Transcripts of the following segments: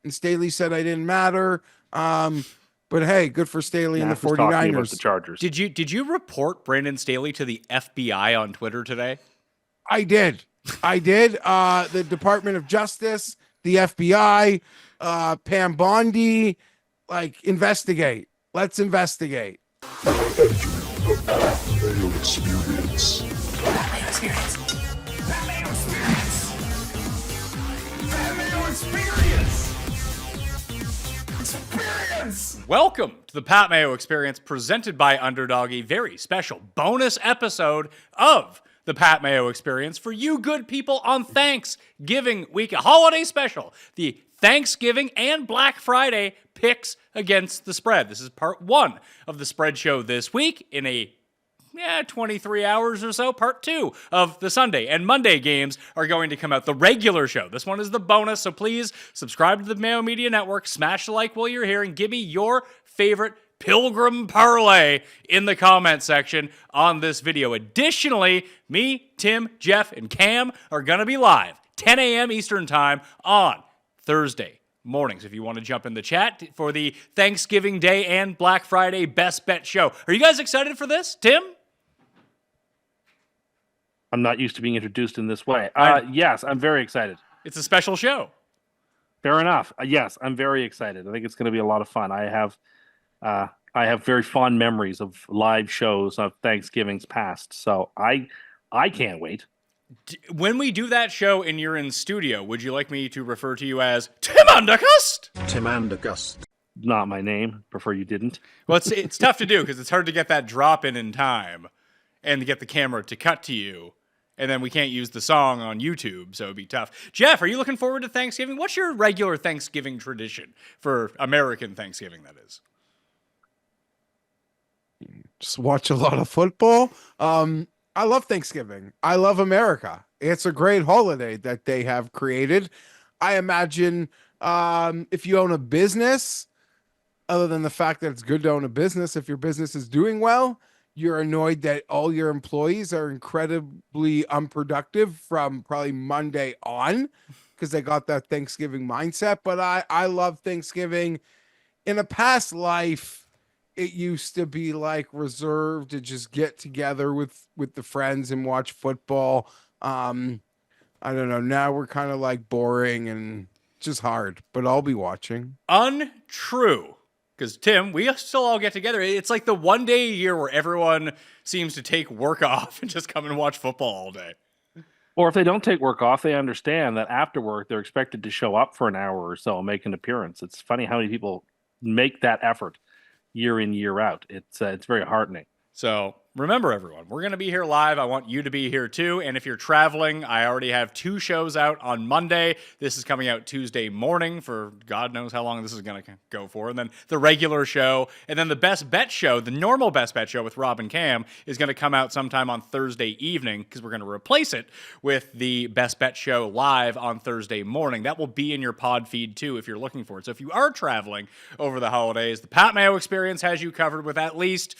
and Staley said I didn't matter. But hey, good for Staley and the 49ers. About the Chargers. Did you report Brandon Staley to the FBI on Twitter today? I did. The Department of Justice, the FBI, Pam Bondi, like, investigate. Let's investigate. Mayo experience. Mayo experience. Mayo experience. Mayo experience. Experience. Welcome to the Pat Mayo Experience, presented by Underdog, a very special bonus episode of the Pat Mayo Experience for you good people on Thanksgiving week, a holiday special. The Thanksgiving and Black Friday picks against the spread. This is part one of the spread show this week in a 23 hours or so. Part two of the Sunday and Monday games are going to come out. The regular show. This one is the bonus, so please subscribe to the Mayo Media Network, smash the like while you're here, and give me your favorite Pilgrim Parlay in the comment section on this video. Additionally, me, Tim, Geoff, and Cam are going to be live 10 a.m. Eastern Time on Thursday mornings if you want to jump in the chat for the Thanksgiving Day and Black Friday Best Bet show. Are you guys excited for this, Tim? I'm not used to being introduced in this way. Yes, I'm very excited. It's a special show. Fair enough. Yes, I'm very excited. I think it's going to be a lot of fun. I have very fond memories of live shows of Thanksgivings past, so I can't wait. When we do that show and you're in studio, would you like me to refer to you as Tim Undercust? Tim Andergust. Not my name. Prefer you didn't. Well, it's tough to do because it's hard to get that drop in time and to get the camera to cut to you. And then we can't use the song on YouTube, so it'd be tough. Geoff, are you looking forward to Thanksgiving? What's your regular Thanksgiving tradition for American Thanksgiving, that is? Just watch a lot of football. I love Thanksgiving. I love America. It's a great holiday that they have created. I imagine if you own a business, other than the fact that it's good to own a business, if your business is doing well, you're annoyed that all your employees are incredibly unproductive from probably Monday on because they got that Thanksgiving mindset. But I love Thanksgiving. In a past life, it used to be like reserved to just get together with the friends and watch football. I don't know. Now we're kind of like boring and just hard, but I'll be watching. Untrue. Because, Tim, we still all get together. It's like the one day a year where everyone seems to take work off and just come and watch football all day. Or if they don't take work off, they understand that after work, they're expected to show up for an hour or so and make an appearance. It's funny how many people make that effort year in, year out. It's very heartening. So remember, everyone, we're going to be here live. I want you to be here too. And if you're traveling, I already have 2 shows out on Monday. This is coming out Tuesday morning for God knows how long this is going to go for. And then the regular show. And then the Best Bet show, the normal Best Bet show with Rob and Cam, is going to come out sometime on Thursday evening because we're going to replace it with the Best Bet show live on Thursday morning. That will be in your pod feed too if you're looking for it. So if you are traveling over the holidays, the Pat Mayo Experience has you covered with at least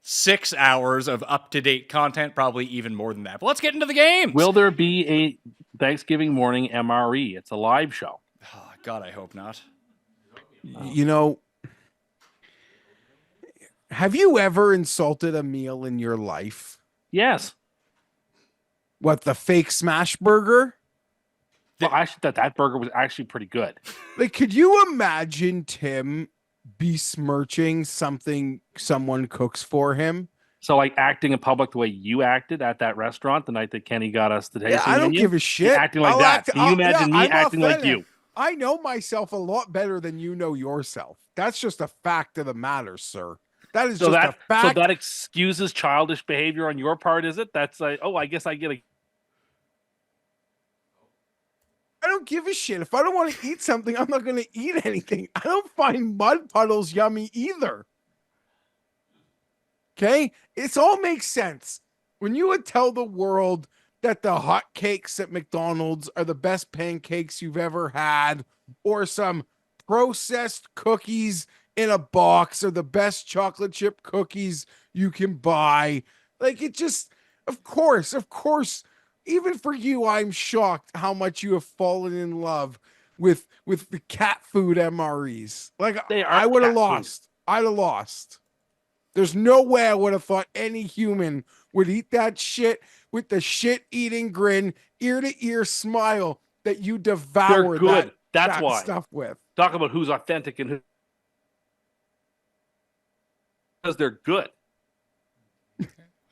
6 hours of up-to-date content, probably even more than that. But let's get into the games. Will there be a Thanksgiving morning MRE? It's a live show. Oh, God, I hope not. You know, have you ever insulted a meal in your life? Yes. What, the fake smash burger? Well, actually, that burger was actually pretty good. Like, could you imagine Tim besmirching something someone cooks for him? So, like, acting in public the way you acted at that restaurant the night that Kenny got us the tasting I don't menu? give a shit. Acting like that. Can you imagine me acting like you? I know myself a lot better than you know yourself. That's just a fact of the matter, sir. That is just a fact. So that excuses childish behavior on your part, is it? That's like, oh, I guess I get a... I don't give a shit. If I don't want to eat something, I'm not going to eat anything. I don't find mud puddles yummy either. Okay? It all makes sense. When you would tell the world that the hot cakes at McDonald's are the best pancakes you've ever had, or some processed cookies in a box are the best chocolate chip cookies you can buy, like, it just, of course, even for you, I'm shocked how much you have fallen in love with the cat food MREs. Like They are I would have cat food. lost. I'd have lost. There's no way I would have thought any human would eat that shit with the shit eating grin, ear to ear smile that you They're devour good. that, That's that why. stuff with. Talk about who's authentic and who, because they're good.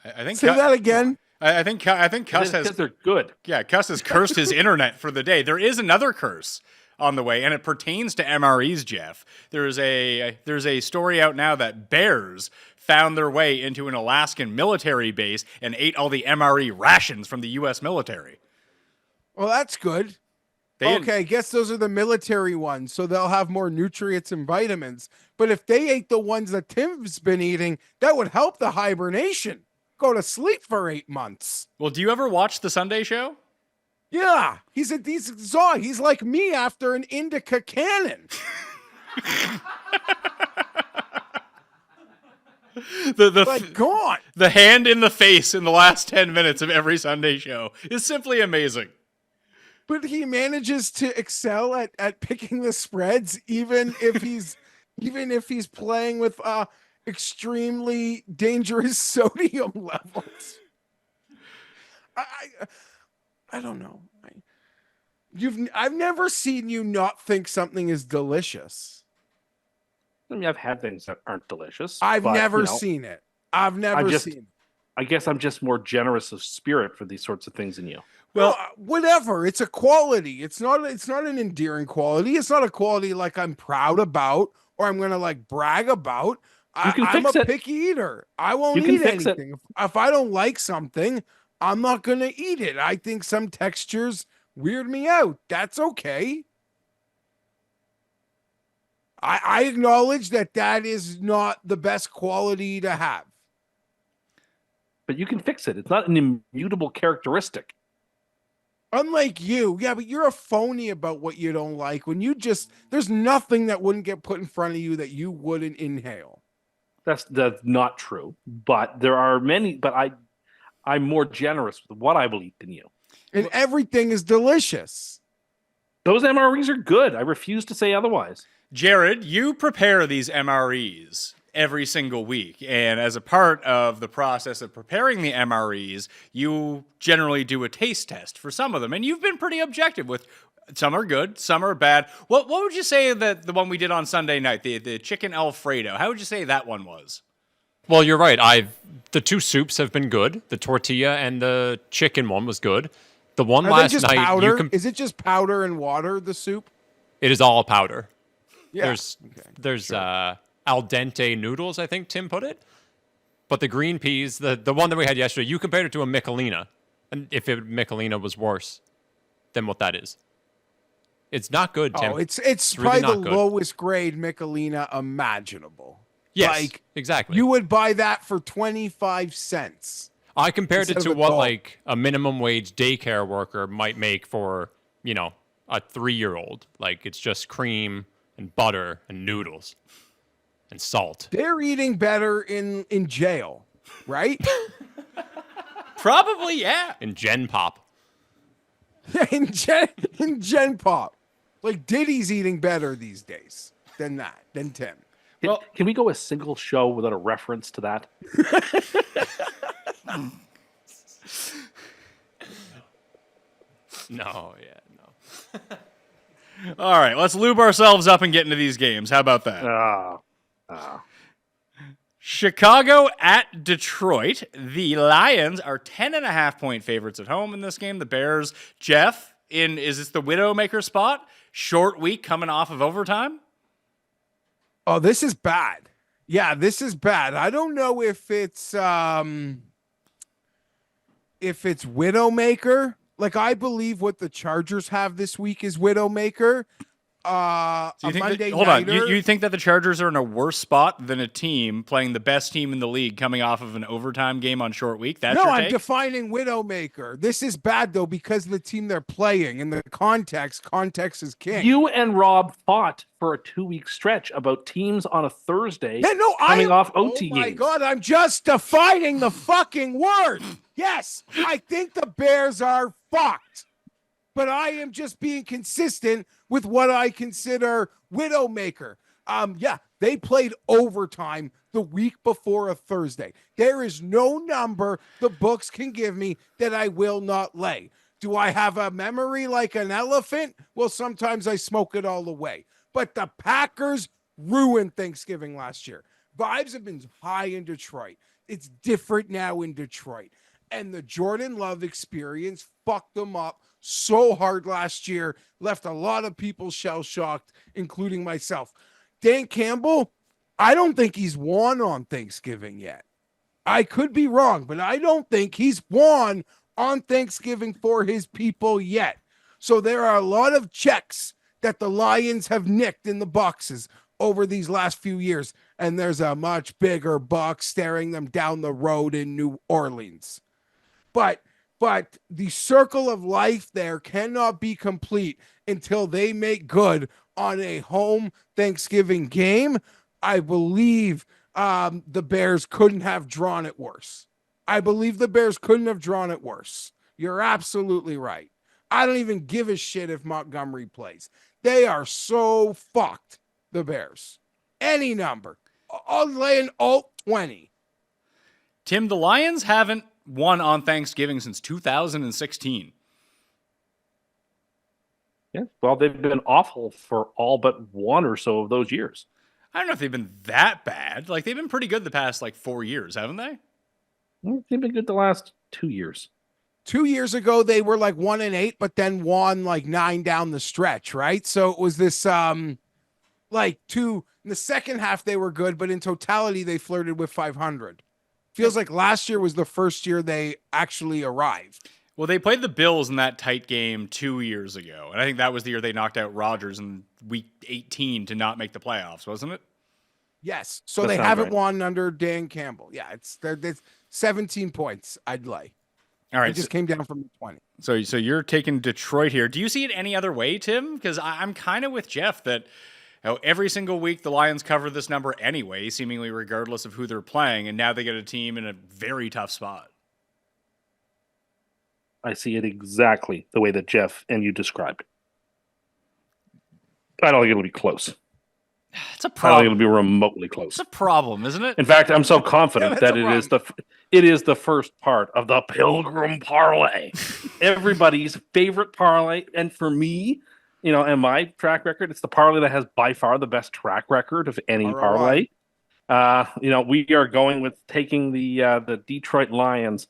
I think Say that again. I think Cust Because has they're good. Cust has cursed his internet for the day. There is another curse on the way, and it pertains to MREs, Geoff. There's a story out now that bears found their way into an Alaskan military base and ate all the MRE rations from the U.S. military. Well, that's good. Okay, I guess those are the military ones, so they'll have more nutrients and vitamins. But if they ate the ones that Tim's been eating, that would help the hibernation. Go to sleep for 8 months. Well, do you ever watch the Sunday show? Yeah, he's like me after an indica cannon. Like gone. The hand in the face in the last 10 minutes of every Sunday show is simply amazing. But he manages to excel at picking the spreads, even if he's playing with extremely dangerous sodium levels. I don't know. I've never seen you not think something is delicious. I mean, I've had things that aren't delicious. I've but, never you know, seen it. I've never seen it. I guess I'm just more generous of spirit for these sorts of things than you. Well, whatever. It's a quality. It's not an endearing quality. It's not a quality like I'm proud about or I'm gonna like brag about. I'm a picky eater. I won't eat anything. If I don't like something, I'm not gonna eat it. I think some textures weird me out. That's okay. I acknowledge that is not the best quality to have. But you can fix it. It's not an immutable characteristic. Unlike you, yeah, but you're a phony about what you don't like. When there's nothing that wouldn't get put in front of you that you wouldn't inhale. That's not true. But there are many. But I'm more generous with what I will eat than you. And everything is delicious. Those MREs are good. I refuse to say otherwise. Jared, you prepare these MREs every single week. And as a part of the process of preparing the MREs, you generally do a taste test for some of them. And you've been pretty objective with some are good, some are bad. What would you say that the one we did on Sunday night, the chicken Alfredo, how would you say that one was? Well, you're right. The two soups have been good. The tortilla and the chicken one was good. The one last night, powder? Is it just powder and water, the soup? It is all powder. Yeah. There's al dente noodles, I think Tim put it. But the green peas, the one that we had yesterday, you compared it to a Michelina. And if Michelina was worse than what that is. It's not good, Tim. Oh, it's really probably the good. lowest grade Michelina imaginable. Yes, like, exactly. You would buy that for 25 cents. I compared it instead to of what $1. like a minimum wage daycare worker might make for, a 3-year-old. Like it's just cream and butter and noodles and salt. They're eating better in jail, right? Probably, yeah. And Gen Pop. in Gen Pop. Like Diddy's eating better these days than Tim. Can we go a single show without a reference to that? No. All right, let's lube ourselves up and get into these games. How about that? Chicago at Detroit. The Lions are 10.5-point favorites at home in this game. The Bears, Geoff, is this the Widowmaker spot? Short week coming off of overtime? Oh, this is bad. Yeah, this is bad. I don't know if it's Widowmaker. Like, I believe what the Chargers have this week is Widowmaker. So you think Monday hold on. nighter. You think that the Chargers are in a worse spot than a team playing the best team in the league coming off of an overtime game on short week? That's no, your I'm take? defining Widowmaker. This is bad, though, because of the team they're playing. In the context is king. You and Rob fought for a 2-week stretch about teams on a Thursday coming off OT games. Oh, my God. I'm just defining the fucking word. Yes, I think the Bears are fucked. but I am just being consistent with what I consider Widowmaker. Yeah, they played overtime the week before a Thursday. There is no number the books can give me that I will not lay. Do I have a memory like an elephant? Well, sometimes I smoke it all away. But the Packers ruined Thanksgiving last year. Vibes have been high in Detroit. It's different now in Detroit. And the Jordan Love experience fucked them up so hard last year, left a lot of people shell-shocked, including myself. Dan Campbell, I don't think he's won on Thanksgiving yet. I could be wrong, but I don't think he's won on Thanksgiving for his people yet. So there are a lot of checks that the Lions have nicked in the boxes over these last few years, and there's a much bigger buck staring them down the road in New Orleans. But the circle of life there cannot be complete until they make good on a home Thanksgiving game. I believe the Bears couldn't have drawn it worse. You're absolutely right. I don't even give a shit if Montgomery plays. They are so fucked, the Bears. Any number. I'll lay an alt 20. Tim, the Lions haven't won on Thanksgiving since 2016. Yeah, well, they've been awful for all but one or so of those years. I don't know if they've been that bad. Like, they've been pretty good the past, 4 years, haven't they? They've been good the last 2 years. 2 years ago, they were 1-8, but then won 9 down the stretch, right? So it was this, in the second half, they were good, but in totality, they flirted with 500. Feels like last year was the first year they actually arrived. Well, they played the Bills in that tight game 2 years ago, and I think that was the year they knocked out Rodgers in week 18 to not make the playoffs, wasn't it? Yes. So That they sounds haven't right. won under Dan Campbell. Yeah, it's 17 points I'd lay. All right. It just came down from 20. So you're taking Detroit here. Do you see it any other way, Tim? Because I'm kind of with Geoff that every single week the Lions cover this number anyway, seemingly regardless of who they're playing, and now they get a team in a very tough spot. I see it exactly the way that Geoff and you described it. I don't think it'll be close. It's a I don't think problem. it'll be remotely close. It's a problem, isn't it? In fact, I'm so confident that's that a it is the first part of the Pilgrim Parlay. Everybody's favorite parlay, and for me, and my track record, it's the parlay that has by far the best track record of any ROI. parlay. We are going with taking the Detroit Lions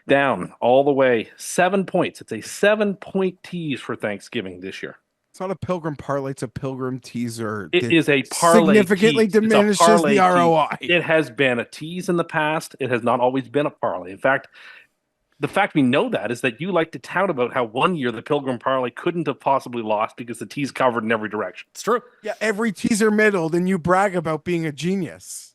down all the way 7 points. It's a 7-point tease for Thanksgiving this year. It's not a Pilgrim parlay. It's a Pilgrim teaser. It is a parlay significantly tease. It's a diminishes parlay the ROI. tease. It has been a tease in the past. It has not always been a parlay. In fact, the fact we know that is that you like to tout about how one year the Pilgrim parlay couldn't have possibly lost because the tease covered in every direction. It's true. Yeah, every teaser middled, and you brag about being a genius.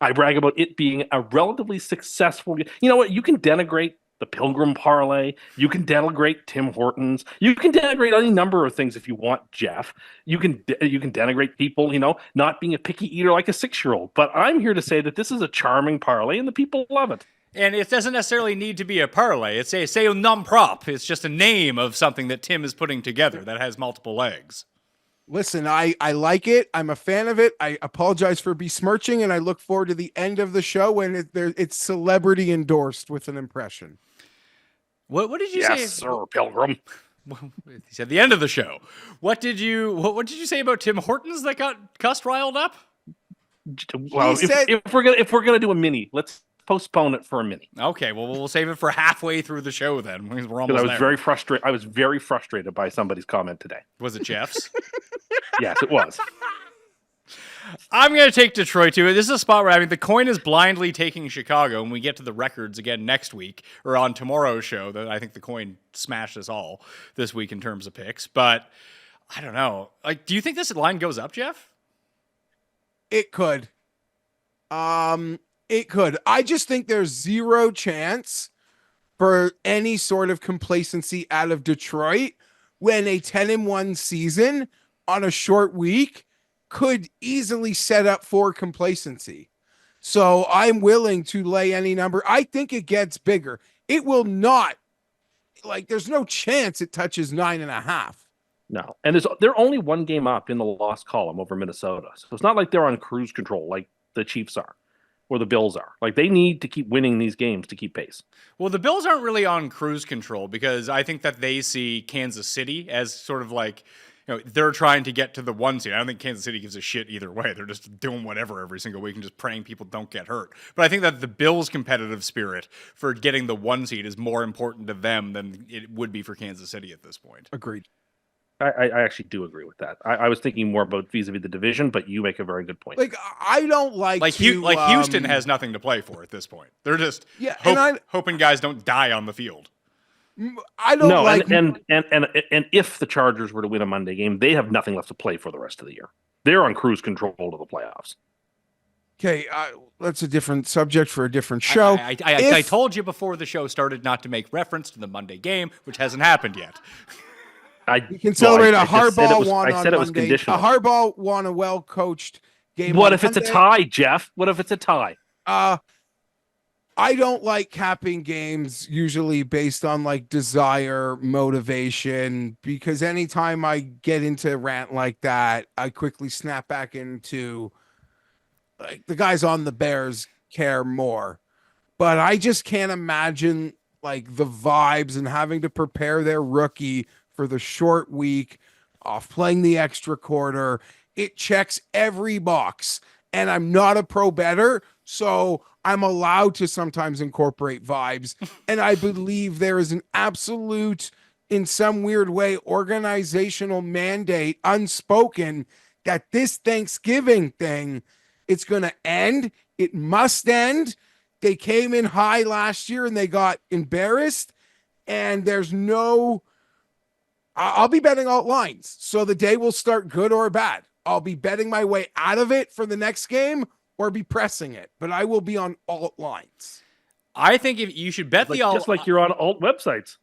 I brag about it being a relatively successful. You know what? You can denigrate the Pilgrim parlay. You can denigrate Tim Hortons. You can denigrate any number of things if you want, Geoff. You can denigrate people, not being a picky eater like a 6-year-old. But I'm here to say that this is a charming parlay, and the people love it. And it doesn't necessarily need to be a parlay. It's a nom prop. It's just a name of something that Tim is putting together that has multiple legs. Listen, I like it. I'm a fan of it. I apologize for besmirching, and I look forward to the end of the show when it's celebrity endorsed with an impression. What did you say? Yes, sir, Pilgrim. He said the end of the show. What did you say about Tim Hortons that got Cust riled up? Well, if we're gonna do a mini, let's postpone it for a mini. Okay, well we'll save it for halfway through the show then. We're almost I was there. very frustrated. I was very frustrated by somebody's comment today. Was it Geoff's? Yes, it was. I'm going to take Detroit too. This is a spot where the coin is blindly taking Chicago, and we get to the records again next week or on tomorrow's show. That I think the coin smashed us all this week in terms of picks. But I don't know. Do you think this line goes up, Geoff? It could. It could. I just think there's zero chance for any sort of complacency out of Detroit when a 10-1 season on a short week could easily set up for complacency. So I'm willing to lay any number. I think it gets bigger. It will not like there's no chance it touches 9.5. No, and they're only one game up in the loss column over Minnesota, so it's not like they're on cruise control like the Chiefs are or the Bills are. Like they need to keep winning these games to keep pace. Well, the Bills aren't really on cruise control because I think that they see Kansas City as sort of like, they're trying to get to the 1 seed. I don't think Kansas City gives a shit either way. They're just doing whatever every single week and just praying people don't get hurt. But I think that the Bills' competitive spirit for getting the 1 seed is more important to them than it would be for Kansas City at this point. Agreed. I actually do agree with that. I was thinking more about vis-a-vis the division, but you make a very good point. Like I don't like Houston has nothing to play for at this point. They're just hoping guys don't die on the field. I don't like and if the Chargers were to win a Monday game, they have nothing left to play for the rest of the year. They're on cruise control to the playoffs. Okay, that's a different subject for a different show. I told you before the show started not to make reference to the Monday game, which hasn't happened yet. You can celebrate a Harbaugh won I said on it was Monday. conditional. A Harbaugh won a well-coached game. What on if it's a Monday. tie, Geoff? What if it's a tie? I don't like capping games usually based on like desire, motivation, because anytime I get into a rant like that, I quickly snap back into like the guys on the Bears care more. But I just can't imagine like the vibes and having to prepare their rookie for the short week off playing the extra quarter. It checks every box. And I'm not a pro bettor, so I'm allowed to sometimes incorporate vibes. And I believe there is an absolute, in some weird way, organizational mandate, unspoken, that this Thanksgiving thing, it's going to end. It must end. They came in high last year and they got embarrassed. And there's no, I'll be betting alt lines. So the day will start good or bad. I'll be betting my way out of it for the next game or be pressing it, but I will be on alt lines. I think if you should bet the alt, just like you're on alt websites.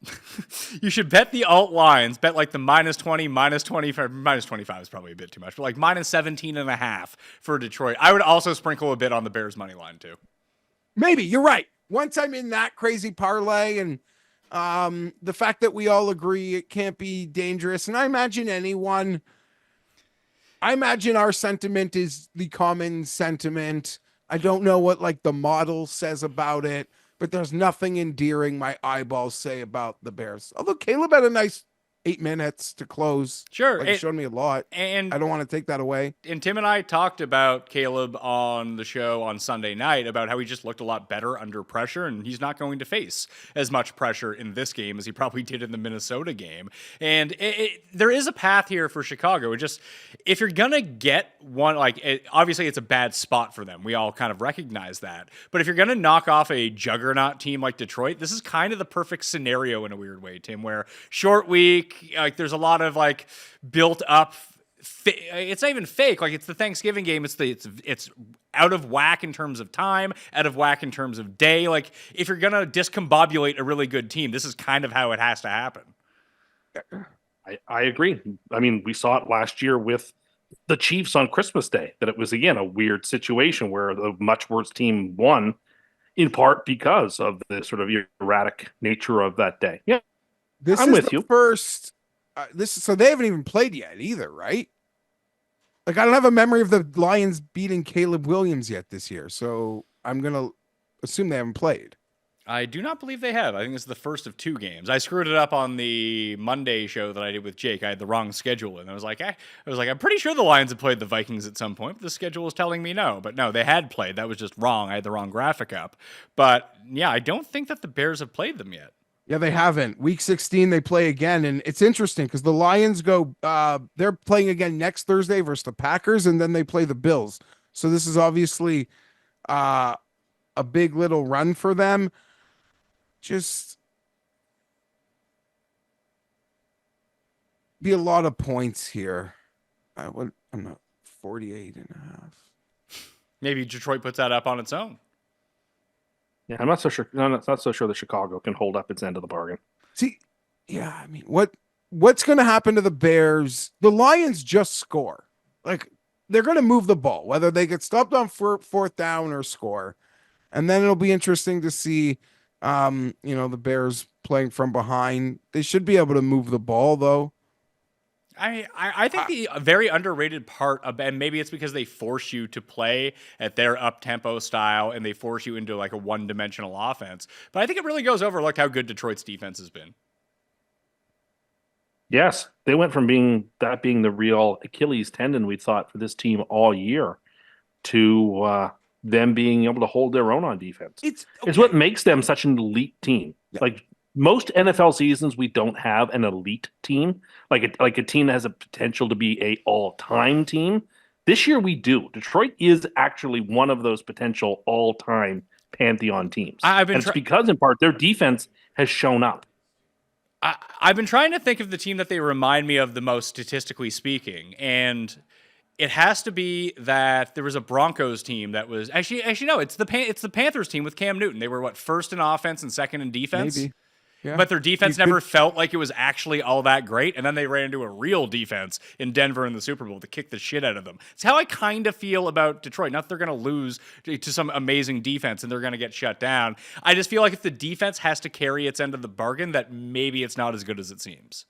You should bet the alt lines. Bet like the -20, -25, -25 is probably a bit too much, but like -17.5 for Detroit. I would also sprinkle a bit on the Bears money line too. Maybe you're right. Once I'm in that crazy parlay and the fact that we all agree it can't be dangerous, and I imagine our sentiment is the common sentiment. I don't know what like the model says about it, but there's nothing endearing my eyeballs say about the Bears. Although Caleb had a nice 8 minutes to close. Sure. Like, it showed me a lot. And I don't want to take that away. And Tim and I talked about Caleb on the show on Sunday night about how he just looked a lot better under pressure, and he's not going to face as much pressure in this game as he probably did in the Minnesota game. And there is a path here for Chicago. It just, if you're going to get one, obviously it's a bad spot for them. We all kind of recognize that. But if you're going to knock off a juggernaut team like Detroit, this is kind of the perfect scenario in a weird way, Tim, where short week, like there's a lot of like built up. It's not even fake. Like it's the Thanksgiving game. It's out of whack in terms of time, out of whack in terms of day. Like if you're gonna discombobulate a really good team, this is kind of how it has to happen. I agree. I mean, we saw it last year with the Chiefs on Christmas Day, that it was again a weird situation where the much worse team won, in part because of the sort of erratic nature of that day. Yeah. I'm with you. First, so they haven't even played yet either, right? Like I don't have a memory of the Lions beating Caleb Williams yet this year, so I'm gonna assume they haven't played. I do not believe they have. I think it's the first of 2 games. I screwed it up on the Monday show that I did with Jake. I had the wrong schedule, and I was like, I'm pretty sure the Lions had played the Vikings at some point, but the schedule was telling me no. But no, they had played. That was just wrong. I had the wrong graphic up. But yeah, I don't think that the Bears have played them yet. Yeah, they haven't. Week 16, they play again. And it's interesting because the Lions go, they're playing again next Thursday versus the Packers, and then they play the Bills. So this is obviously a big little run for them. Just be a lot of points here. I'm not 48.5. Maybe Detroit puts that up on its own. Yeah, I'm not so sure. No, not so sure that Chicago can hold up its end of the bargain. See, yeah, I mean, what's going to happen to the Bears? The Lions just score. Like they're going to move the ball, whether they get stopped on fourth down or score, and then it'll be interesting to see The Bears playing from behind. They should be able to move the ball though. I think the very underrated part of, and maybe it's because they force you to play at their up-tempo style and they force you into like a one-dimensional offense. But I think it really goes overlooked how good Detroit's defense has been. Yes, they went from being the real Achilles tendon we thought for this team all year to them being able to hold their own on defense. It's what makes them such an elite team. Yeah. Like most NFL seasons, we don't have an elite team, like a team that has a potential to be a all-time team. This year we do. Detroit is actually one of those potential all-time pantheon teams. It's because in part their defense has shown up. I've been trying to think of the team that they remind me of the most statistically speaking, and it has to be that there was a Broncos team that was actually no, it's the Panthers team with Cam Newton. They were first in offense and second in defense. Maybe. Yeah. But their defense never felt like it was actually all that great, and then they ran into a real defense in Denver in the Super Bowl to kick the shit out of them. It's how I kind of feel about Detroit. Not that they're going to lose to some amazing defense and they're going to get shut down. I just feel like if the defense has to carry its end of the bargain, that maybe it's not as good as it seems.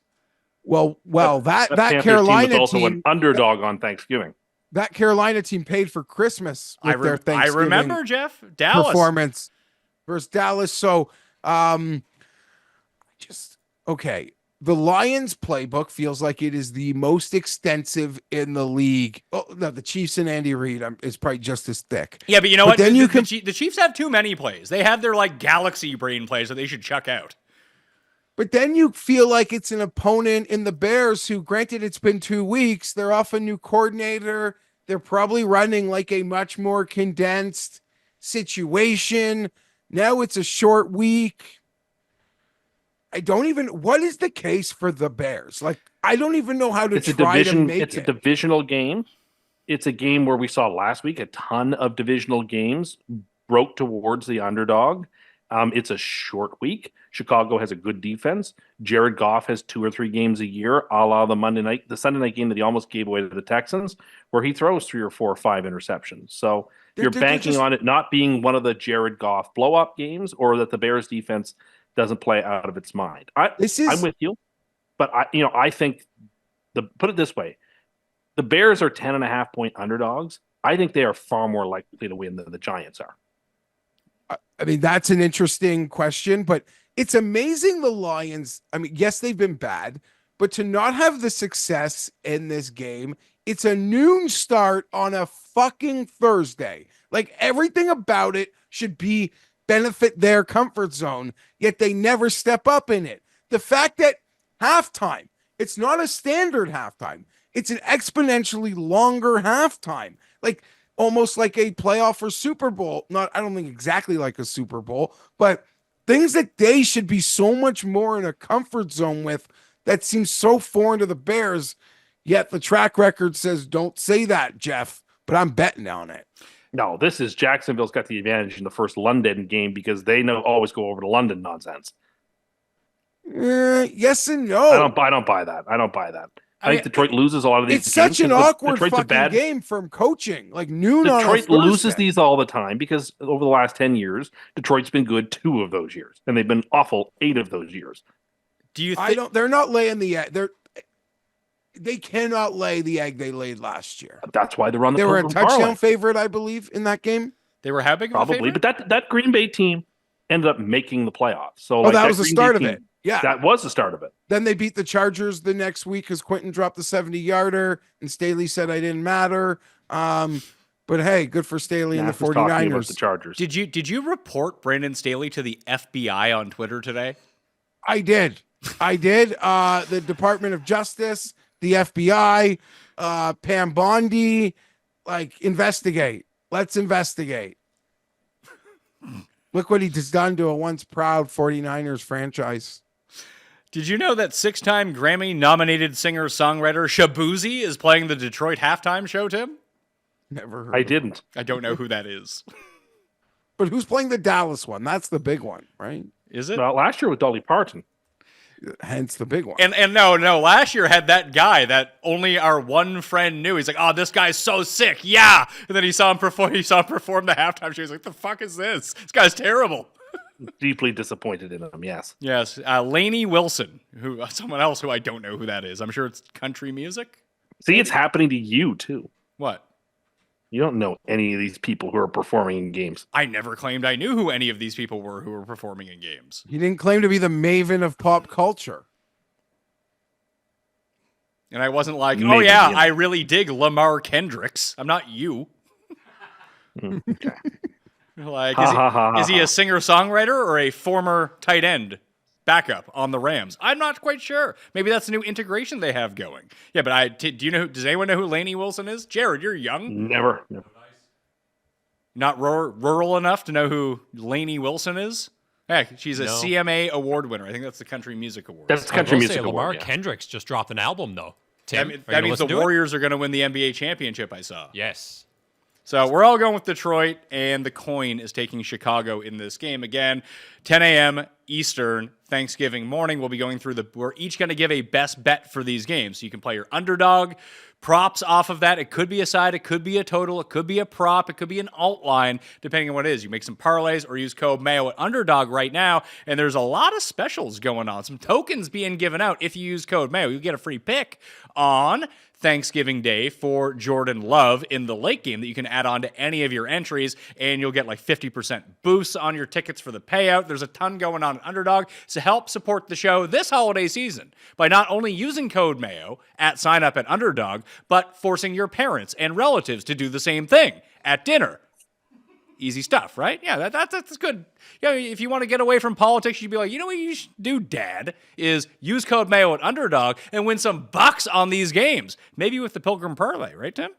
Well, that team Carolina was also team, an underdog on Thanksgiving. That Carolina team paid for Christmas with their Thanksgiving. I remember, Geoff, Dallas performance versus Dallas. So, okay. The Lions playbook feels like it is the most extensive in the league. Oh, no, the Chiefs and Andy Reid is probably just as thick. Yeah, but you know what? Then the Chiefs have too many plays. They have their galaxy brain plays that they should chuck out. But then you feel like it's an opponent in the Bears who, granted, it's been 2 weeks. They're off a new coordinator. They're probably running like a much more condensed situation. Now it's a short week. What is the case for the Bears? I don't even know how to It's a divisional game. It's a game where we saw last week a ton of divisional games broke towards the underdog. It's a short week. Chicago has a good defense. Jared Goff has 2 or 3 games a year, a la the Sunday night game that he almost gave away to the Texans, where he throws 3 or 4 or 5 interceptions. So you're banking on it not being one of the Jared Goff blow-up games, or that the Bears defense doesn't play out of its mind. I'm with you, but I think put it this way: the Bears are 10.5-point underdogs. I think they are far more likely to win than the Giants are. I mean, that's an interesting question, but it's amazing the Lions. I mean, yes, they've been bad, but to not have the success in this game, it's a noon start on a fucking Thursday. Everything about it should benefit their comfort zone, yet they never step up in it. The fact that halftime, it's not a standard halftime. It's an exponentially longer halftime. Almost like a playoff or Super Bowl. I don't think exactly like a Super Bowl, but things that they should be so much more in a comfort zone with that seems so foreign to the Bears, yet the track record says don't say that, Geoff, but I'm betting on it. No, this is Jacksonville's got the advantage in the first London game because they always go over to London nonsense. Yes and no. I don't buy that. I think Detroit loses a lot of these. It's such an awkward fucking game from coaching. Noon on a Thursday. Detroit loses these all the time because over the last 10 years, Detroit's been good 2 of those years, and they've been awful 8 of those years. Do you think they're not laying the egg? They cannot lay the egg they laid last year. That's why they're on the They were a Pilgrim touchdown Parlay. favorite, I believe, in that game. They were how big of Probably, a favorite? but that Green Bay team ended up making the playoffs. So that was the start of it. Yeah. That was the start of it. Then they beat the Chargers the next week because Quentin dropped the 70-yarder and Staley said I didn't matter. But hey, good for Staley and the 49ers. The Chargers. Did you report Brandon Staley to the FBI on Twitter today? I did. The Department of Justice, the FBI, Pam Bondi, investigate. Let's investigate. Look what he just done to a once proud 49ers franchise. Did you know that 6-time Grammy-nominated singer-songwriter Shabuzi is playing the Detroit halftime show, Tim? Never heard. I didn't. I don't know who that is. But who's playing the Dallas one? That's the big one, right? Is it? Well, last year with Dolly Parton. Hence the big one. And no, last year had that guy that only our one friend knew. He's like, oh, this guy's so sick, yeah. And then he saw him perform the halftime show. He's like, the fuck is this? This guy's terrible. deeply disappointed in him. Yes. Yes, Lainey Wilson, who someone else who I don't know who that is. I'm sure it's country music. See, it's happening to you too. What? You don't know any of these people who are performing in games. I never claimed I knew who any of these people were who were performing in games. He didn't claim to be the maven of pop culture. And I wasn't like, oh Maybe, yeah, yeah. I really dig Lamar Kendricks. I'm not you. Okay. Like, Ha, ha, ha, is he ha. a singer-songwriter or a former tight end backup on the Rams? I'm not quite sure. Maybe that's a new integration they have going. Yeah, but do you know? Does anyone know who Lainey Wilson is? Jared, you're young, Never. not rural enough to know who Lainey Wilson is. Heck, she's a No. CMA award winner. I think that's the Country Music Awards. That's I country will music say Lamar award, yeah. Kendricks just dropped an album though. Tim, that, are you that gonna means the listen to it? Warriors are going to win the NBA championship. I saw. Yes. So we're all going with Detroit, and the coin is taking Chicago in this game. Again, 10 a.m. Eastern, Thanksgiving morning. We'll be going through we're each going to give a best bet for these games. So you can play your underdog, props off of that. It could be a side, it could be a total, it could be a prop, it could be an alt line, depending on what it is. You make some parlays or use code Mayo at underdog right now, and there's a lot of specials going on. Some tokens being given out. If you use code Mayo, you get a free pick on Thanksgiving Day for Jordan Love in the late game that you can add on to any of your entries, and you'll get like 50% boosts on your tickets for the payout. There's a ton going on at Underdog. So help support the show this holiday season by not only using code Mayo at sign up at Underdog, but forcing your parents and relatives to do the same thing at dinner. Easy stuff, right? Yeah, that's good. Yeah, if you want to get away from politics, you'd be like, you know what you should do, Dad, is use code Mayo at Underdog and win some bucks on these games. Maybe with the Pilgrim Parlay, right, Tim?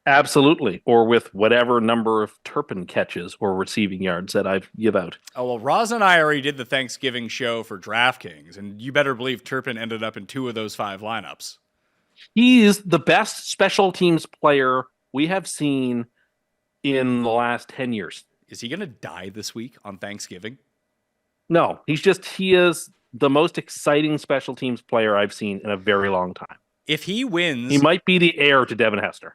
Absolutely. Or with whatever number of Turpin catches or receiving yards that I give out. Oh, well, Roz and I already did the Thanksgiving show for DraftKings, and you better believe Turpin ended up in 2 of those 5 lineups. He is the best special teams player we have seen in the last 10 years. Is he going to die this week on Thanksgiving? No, he is the most exciting special teams player I've seen in a very long time. If he wins... He might be the heir to Devin Hester.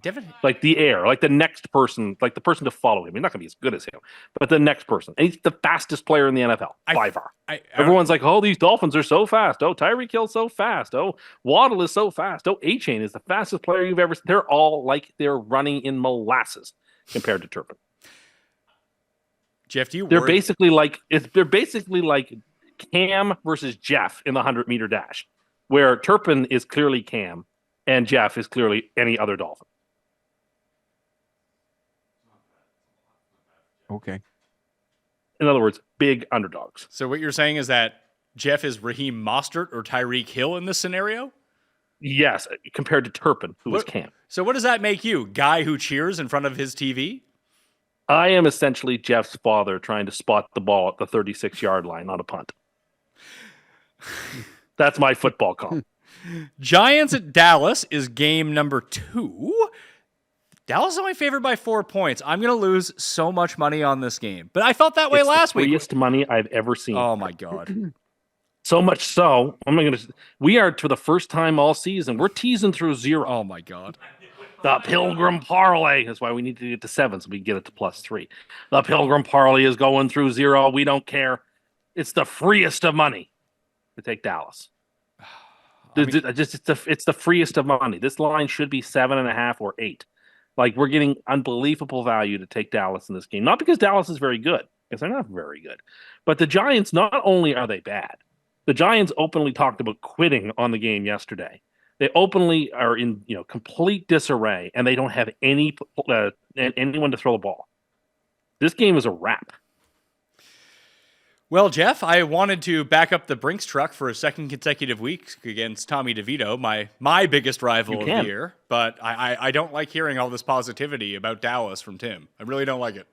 Devin, Like the heir, like the next person, like the person to follow him. He's not going to be as good as him, but the next person. And he's the fastest player in the NFL by far. Everyone's like, oh, these Dolphins are so fast. Oh, Tyreek Hill's so fast. Oh, Waddle is so fast. Oh, A-Chain is the fastest player you've ever seen. They're all like they're running in molasses compared to Turpin. Geoff, do you They're worry? basically like Cam versus Geoff in the 100-meter dash, where Turpin is clearly Cam and Geoff is clearly any other Dolphin. Okay. In other words, big underdogs. So what you're saying is that Geoff is Raheem Mostert or Tyreek Hill in this scenario? Yes, compared to Turpin, who is Cam. So what does that make you? Guy who cheers in front of his TV? I am essentially Jeff's father trying to spot the ball at the 36-yard line on a punt. That's my football call. Giants at Dallas is game number 2. Dallas is only favored by 4 points. I'm going to lose so much money on this game. But I felt that way It's last the week. freest money I've ever seen. Oh, my God. So much so, we are, for the first time all season, we're teasing through 0. Oh, my God. The Pilgrim Parlay. That's why we need to get to 7 so we can get it to +3. The Pilgrim Parlay is going through 0. We don't care. It's the freest of money to take Dallas. It's the freest of money. This line should be 7.5 or 8. Like, we're getting unbelievable value to take Dallas in this game. Not because Dallas is very good, because they're not very good. But the Giants, not only are they bad, the Giants openly talked about quitting on the game yesterday. They openly are in complete disarray, and they don't have anyone to throw the ball. This game is a wrap. Well, Geoff, I wanted to back up the Brinks truck for a second consecutive week against Tommy DeVito, my biggest rival of the year. But I don't like hearing all this positivity about Dallas from Tim. I really don't like it.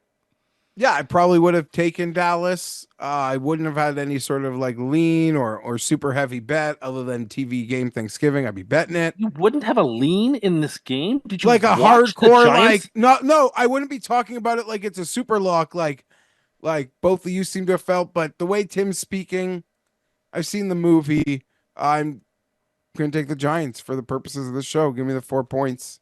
Yeah, I probably would have taken Dallas. I wouldn't have had any sort of like lean or super heavy bet other than TV game Thanksgiving. I'd be betting it. You wouldn't have a lean in this game? Did you like a watch the hardcore Giants? like no, I wouldn't be talking about it like it's a super lock like both of you seem to have felt, but the way Tim's speaking, I've seen the movie. I'm going to take the Giants for the purposes of the show. Give me the 4 points.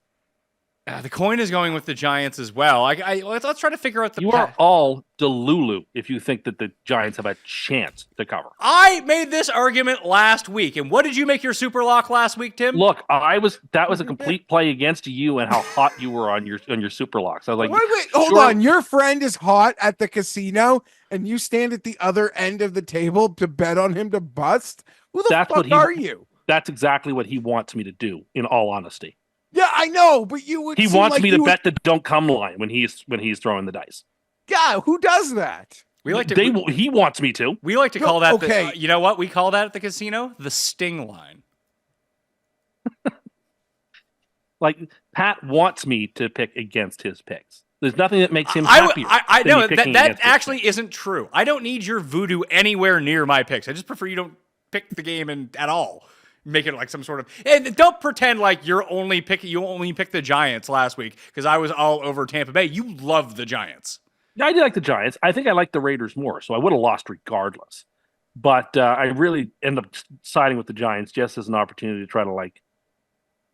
The coin is going with the Giants as well. Let's try to figure out the. You are all delulu if you think that the Giants have a chance to cover. I made this argument last week, and what did you make your super lock last week, Tim? Look, that was a complete play against you and how hot you were on your super locks. I was like, Wait, hold on. Your friend is hot at the casino, and you stand at the other end of the table to bet on him to bust? Who the fuck are you? That's exactly what he wants me to do, in all honesty. Yeah, I know, but you would. He wants me to bet the don't come line when he's throwing the dice. Yeah, who does that? We like to. He wants me to. We like to call that. Okay. You know what we call that at the casino? The sting line. Like Pat wants me to pick against his picks. There's nothing that makes him happier. I know that actually isn't true. I don't need your voodoo anywhere near my picks. I just prefer you don't pick the game at all. Make it like some sort of, and don't pretend like you only pick the Giants last week because I was all over Tampa Bay. You love the Giants. I do like the Giants. I think I like the Raiders more, so I would have lost regardless. But I really end up siding with the Giants just as an opportunity to try to like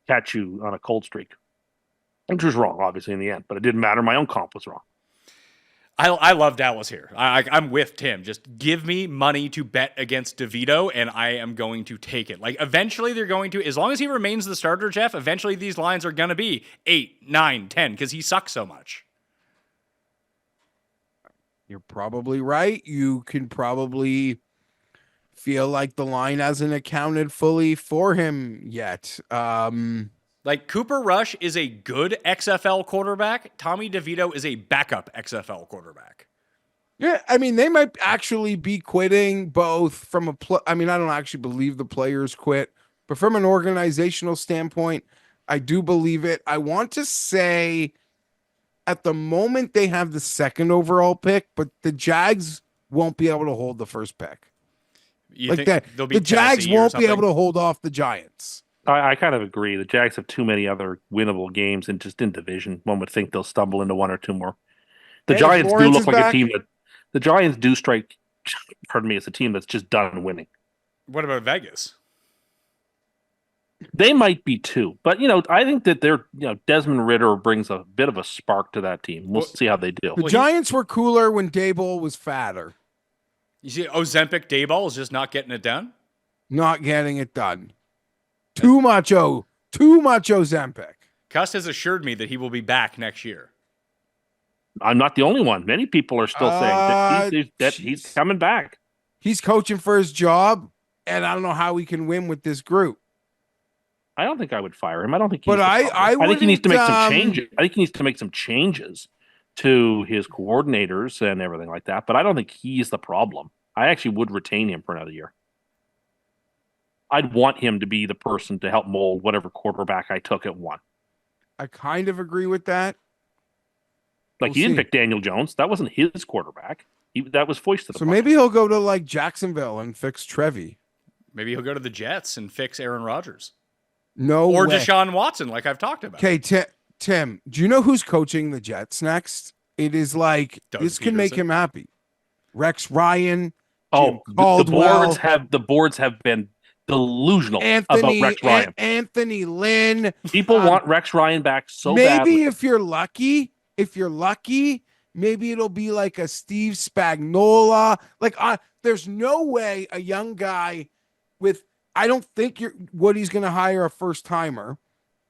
catch you on a cold streak, which was wrong, obviously, in the end. But it didn't matter. My own comp was wrong. I love Dallas here. I'm with Tim. Just give me money to bet against DeVito, and I am going to take it. Like, eventually they're going to, as long as he remains the starter, Geoff, eventually these lines are going to be 8, 9, 10, because he sucks so much. You're probably right. You can probably feel like the line hasn't accounted fully for him yet. Like, Cooper Rush is a good XFL quarterback. Tommy DeVito is a backup XFL quarterback. Yeah, I mean, they might actually be quitting both from a I mean, I don't actually believe the players quit, but from an organizational standpoint, I do believe it. I want to say at the moment they have the second overall pick, but the Jags won't be able to hold the first pick. You like that. The Jags won't be able to hold off the Giants. I kind of agree. The Jags have too many other winnable games and just in division. One would think they'll stumble into one or two more. The Giants do look like a team that the Giants do strike. Pardon me, it's a team that's just done winning. What about Vegas? They might be too, but I think that Desmond Ridder brings a bit of a spark to that team. We'll see how they do. The Giants were cooler when Daboll was fatter. You see, Ozempic Daboll is just not getting it done. Not getting it done. Too much Ozempic. Cust has assured me that he will be back next year. I'm not the only one. Many people are still saying that he's coming back. He's coaching for his job, and I don't know how he can win with this group. I don't think I would fire him. I don't think. I think he needs to make some changes. I think he needs to make some changes to his coordinators and everything like that. But I don't think he's the problem. I actually would retain him for another year. I'd want him to be the person to help mold whatever quarterback I took at 1. I kind of agree with that. He didn't pick Daniel Jones. That wasn't his quarterback. That was foisted. So maybe he'll go to like Jacksonville and fix Trevi. Maybe he'll go to the Jets and fix Aaron Rodgers. No or way. Deshaun Watson, like I've talked about. Okay, Tim, do you know who's coaching the Jets next? It is like this can make him happy. Rex Ryan. Oh, Caldwell, the boards have been delusional about Rex Ryan. Anthony Lynn. People want Rex Ryan back so maybe badly. If you're lucky, maybe it'll be like a Steve Spagnuolo. There's no way a young guy with. I don't think Woody's going to hire a first timer.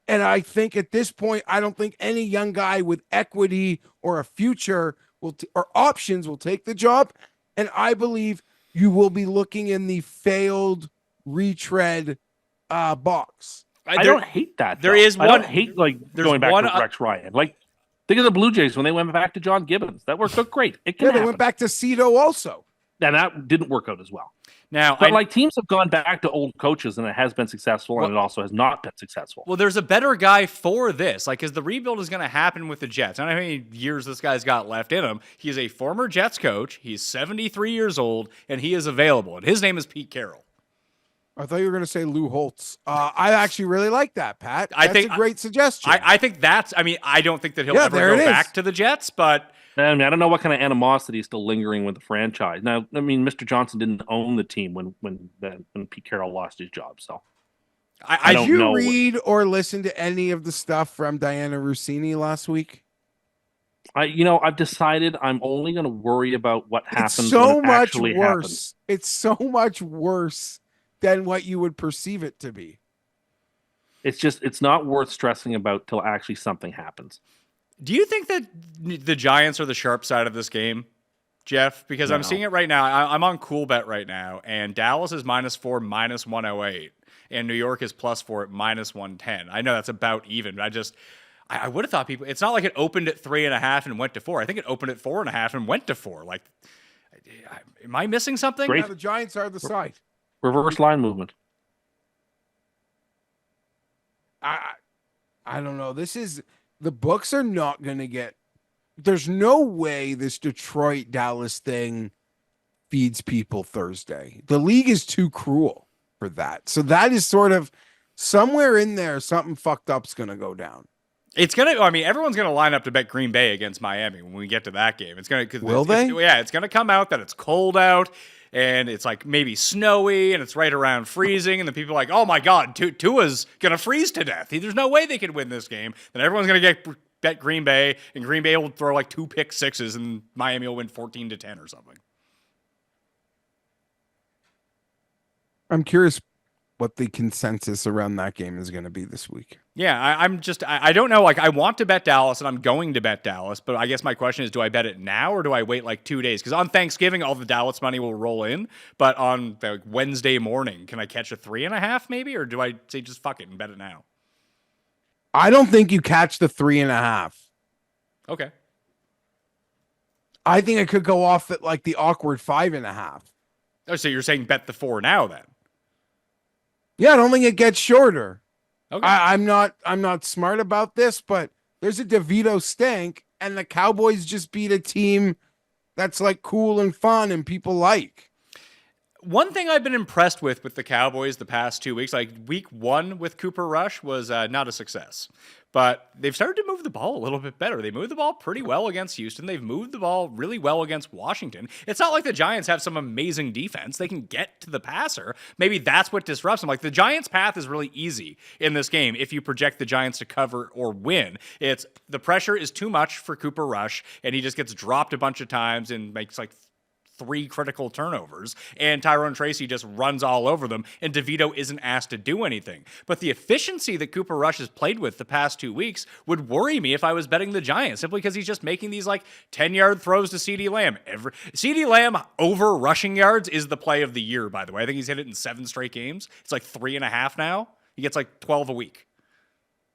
And I think at this point, I don't think any young guy with equity or a future or options will take the job. And I believe you will be looking in the failed retread box. I don't hate that. There is one. I don't hate going back to Rex Ryan. Think of the Blue Jays when they went back to John Gibbons. That worked out great. It can happen. They went back to Cito also. And that didn't work out as well. Now, but teams have gone back to old coaches, and it has been successful, and it also has not been successful. Well, there's a better guy for this, because the rebuild is going to happen with the Jets. I don't know how many years this guy's got left in him. He is a former Jets coach. He's 73 years old, and he is available. And his name is Pete Carroll. I thought you were going to say Lou Holtz. I actually really like that, Pat. That's a great suggestion. I think I don't think that he'll ever go back to the Jets, but. I mean, I don't know what kind of animosity is still lingering with the franchise. Now, I mean, Mr. Johnson didn't own the team when Pete Carroll lost his job. So, I Did don't you know. read or listen to any of the stuff from Diana Rossini last week? I've decided I'm only going to worry about what It's happens when it so much actually happens. worse. It's so much worse than what you would perceive it to be. It's not worth stressing about till actually something happens. Do you think that the Giants are the sharp side of this game, Geoff? Because I'm No. seeing it right now. I'm on Cool Bet right now, and Dallas is -4, -108, and New York is +4 at -110. I know that's about even, but I would have thought people. It's not like it opened at 3.5 and went to 4. I think it opened at 4.5 and went to 4. Like, am I missing something? Great. Now the Giants are the side. Reverse line movement. I don't know. The books are not going to get. There's no way this Detroit Dallas thing feeds people Thursday. The league is too cruel for that. So that is sort of somewhere in there. Something fucked up's going to go down. It's gonna. I mean, everyone's gonna line up to bet Green Bay against Miami when we get to that game. It's gonna. Will they? Yeah, it's gonna come out that it's cold out and it's like maybe snowy and it's right around freezing, and the people are like, "Oh my God, Tua's gonna freeze to death. There's no way they could win this game." Then everyone's gonna bet Green Bay, and Green Bay will throw like 2 pick sixes, and Miami will win 14-10 or something. I'm curious what the consensus around that game is going to be this week. Yeah, I don't know. Like, I want to bet Dallas, and I'm going to bet Dallas, but I guess my question is, do I bet it now or do I wait like 2 days? Because on Thanksgiving, all the Dallas money will roll in, but on like Wednesday morning, can I catch a 3.5 maybe, or do I say just fuck it and bet it now? I don't think you catch the 3.5. Okay. I think it could go off at like the awkward 5.5. Oh, so you're saying bet the 4 now then? Yeah, I don't think it gets shorter. Okay. I'm not smart about this, but there's a DeVito stink, and the Cowboys just beat a team that's like cool and fun and people like. One thing I've been impressed with the Cowboys the past 2 weeks, like week 1 with Cooper Rush was not a success, but they've started to move the ball a little bit better. They moved the ball pretty well against Houston. They've moved the ball really well against Washington. It's not like the Giants have some amazing defense. They can get to the passer. Maybe that's what disrupts them. Like, the Giants' path is really easy in this game if you project the Giants to cover or win. It's the pressure is too much for Cooper Rush, and he just gets dropped a bunch of times and makes like 3 critical turnovers, and Tyrone Tracy just runs all over them, and DeVito isn't asked to do anything. But the efficiency that Cooper Rush has played with the past 2 weeks would worry me if I was betting the Giants, simply because he's just making these like 10-yard throws to CeeDee Lamb. CeeDee Lamb over rushing yards is the play of the year, by the way. I think he's hit it in 7 straight games. It's like 3.5 now. He gets like 12 a week.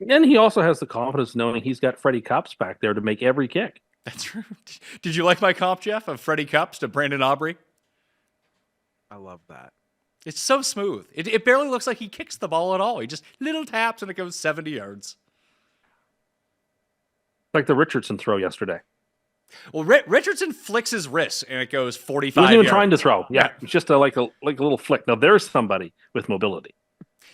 And he also has the confidence knowing he's got Freddie Cups back there to make every kick. That's true. Did you like my comp, Geoff, of Freddie Cups to Brandon Aubrey? I love that. It's so smooth. It barely looks like he kicks the ball at all. He just little taps and it goes 70 yards. Like the Richardson throw yesterday. Well, Richardson flicks his wrist and it goes 45 He wasn't even yards. trying to throw. Yeah, it's just like a little flick. Now there's somebody with mobility.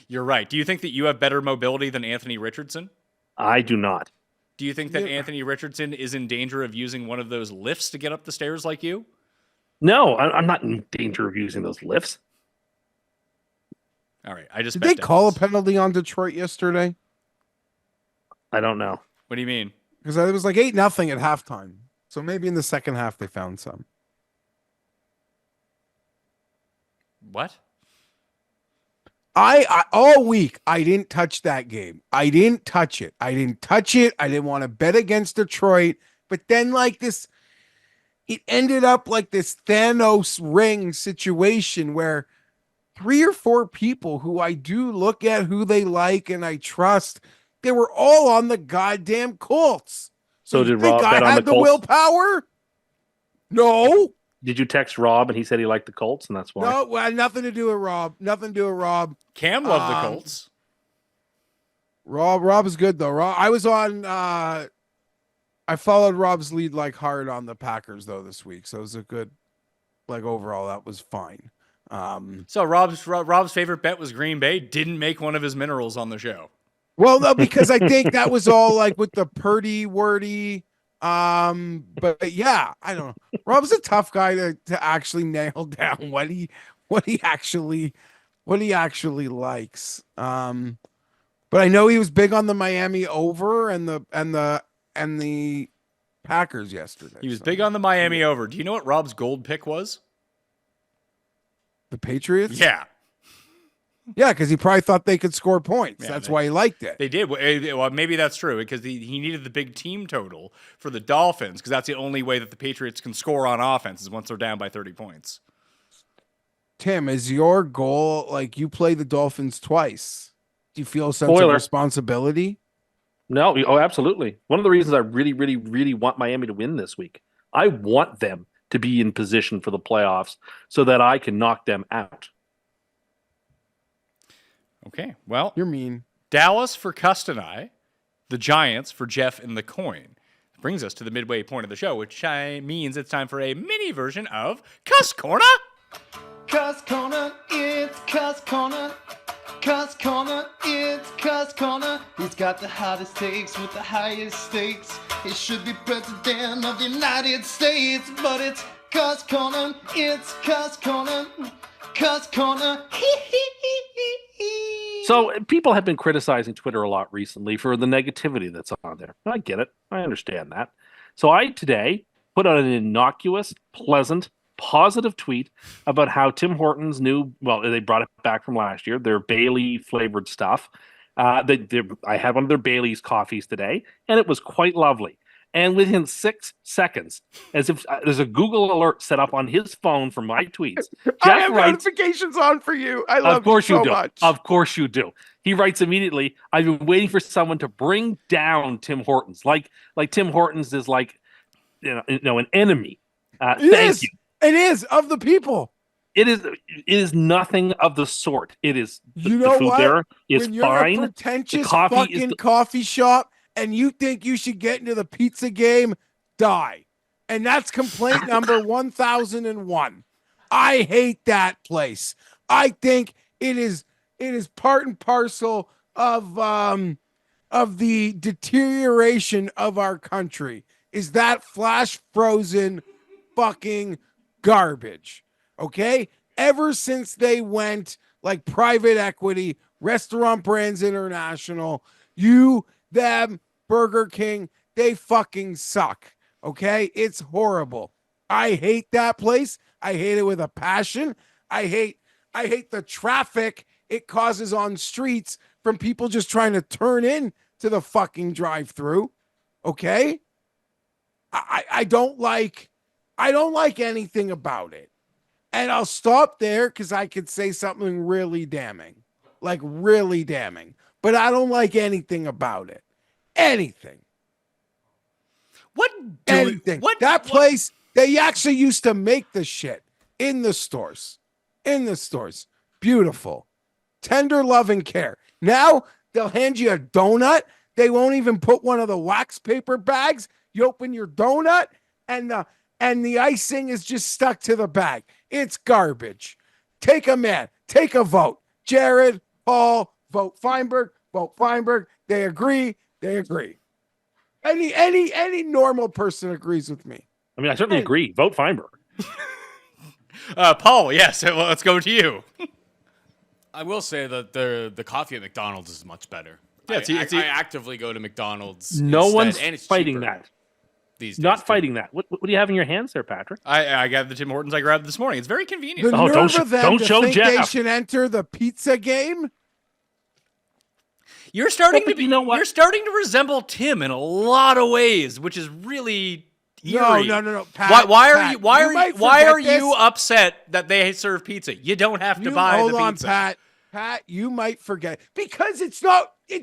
You're right. Do you think that you have better mobility than Anthony Richardson? I do not. Do you think that Anthony Richardson is in danger of using one of those lifts to get up the stairs like you? No, I'm not in danger of using those lifts. All right. I just Did bet they call a Dallas. penalty on Detroit yesterday? I don't know. What do you mean? Because it was like 8-0 at halftime. So maybe in the second half they found some. What? I all week I didn't touch that game. I didn't touch it. I didn't want to bet against Detroit. But then like this, it ended up like this Thanos ring situation where 3 or 4 people who I do look at who they like and I trust, they were all on the goddamn Colts. So you did think Rob bet I on had the the Colts? willpower? No. Did you text Rob and he said he liked the Colts and that's why? No, well, nothing to do with Rob. Nothing to do with Rob. Cam loved the Colts. Rob is good though. I was on I followed Rob's lead like hard on the Packers though this week. So it was a good like overall that was fine. So Rob's favorite bet was Green Bay. Didn't make one of his minerals on the show. Well, no, because I think that was all like with the purdy wordy. But yeah, I don't know. Rob's a tough guy to actually nail down what he actually what he actually likes. But I know he was big on the Miami over and the Packers yesterday. He was big on the Miami over. Do you know what Rob's gold pick was? the Patriots. Yeah. Yeah, because he probably thought they could score points. Yeah, That's why he liked it. They did. Well, maybe that's true because he needed the big team total for the Dolphins because that's the only way that the Patriots can score on offense is once they're down by 30 points. Tim, is your goal like you play the Dolphins twice? Do you feel a sense Spoiler. of responsibility? No, oh, absolutely. One of the reasons I really, really, really want Miami to win this week, I want them to be in position for the playoffs so that I can knock them out. Okay, well, You're mean. Dallas for Cust and I, the Giants for Geoff and the Coin. Brings us to the midway point of the show, which means it's time for a mini version of Cust Corner. Cust Corner, it's Cust Corner. Cust Corner, it's Cust Corner. He's got the hottest takes with the highest stakes. He should be president of the United States, but it's Cust Corner, it's Cust Corner. Cust Corner, So people have been criticizing Twitter a lot recently for the negativity that's on there. I get it. I understand that. So I today put out an innocuous, pleasant, positive tweet about how Tim Hortons they brought it back from last year, their Bailey flavored stuff. I had one of their Bailey's coffees today, and it was quite lovely. And within 6 seconds, as if there's a Google alert set up on his phone for my tweets, I have writes, notifications on for you. I love of course you you so do. much. Of course you do. He writes immediately, I've been waiting for someone to bring down Tim Hortons. Like Tim Hortons is like an enemy. Thank you. It is of the people. It is nothing of the sort. It is You the know food what? there is When you're fine. a pretentious The coffee is fucking coffee shop and you think you should get into the pizza game, die. And that's complaint number 1001. I hate that place. I think it is part and parcel of the deterioration of our country. Is that flash frozen fucking garbage? Okay? Ever since they went like private equity, Restaurant Brands International, them, Burger King, they fucking suck. Okay? It's horrible. I hate that place. I hate it with a passion. I hate the traffic it causes on streets from people just trying to turn in to the fucking drive-through. Okay? I don't like anything about it. And I'll stop there because I could say something really damning. Like really damning. But I don't like anything about it. Anything. That place, they actually used to make the shit in the stores. Beautiful. Tender love and care. Now they'll hand you a donut. They won't even put one of the wax paper bags. You open your donut and the icing is just stuck to the bag. It's garbage. Take a vote. Jared, Paul, vote Fienberg. They agree. Any normal person agrees with me. I mean, I certainly agree. Vote Fienberg. Paul, yes. Well, let's go to you. I will say that the coffee at McDonald's is much better. Yeah, I actively go to McDonald's. No instead, one's and it's fighting cheaper that. These days, Not too. fighting that. What do you have in your hands there, Patrick? I got the Tim Hortons I grabbed this morning. It's very convenient. The Oh, nerve don't of them don't to show think they Geoff. should enter the pizza game. You're starting Well, but you know what? You're starting to resemble Tim in a lot of ways, which is really eerie. No. Pat, Why are Pat, you why might are forget you this. upset that they serve pizza? You don't have to buy Hold the on, pizza. Pat, you might forget because it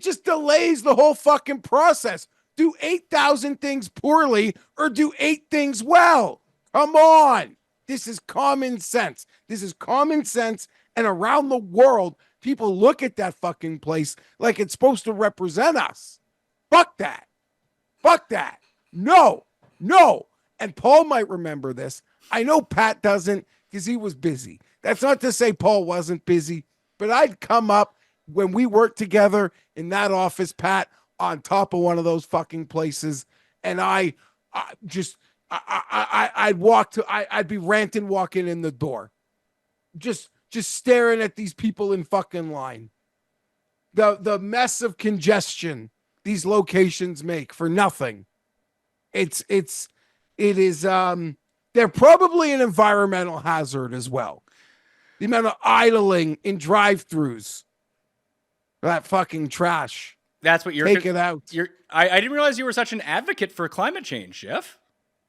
just delays the whole fucking process. Do 8,000 things poorly or do 8 things well. Come on. This is common sense. And around the world, people look at that fucking place like it's supposed to represent us. Fuck that. No. And Paul might remember this. I know Pat doesn't because he was busy. That's not to say Paul wasn't busy, but I'd come up when we worked together in that office, Pat, on top of one of those fucking places. And I'd be ranting walking in the door. Just just staring at these people in fucking line. The mess of congestion these locations make for nothing. It is they're probably an environmental hazard as well. The amount of idling in drive-throughs. That fucking trash. That's what you're. Take it out. I didn't realize you were such an advocate for climate change, Geoff.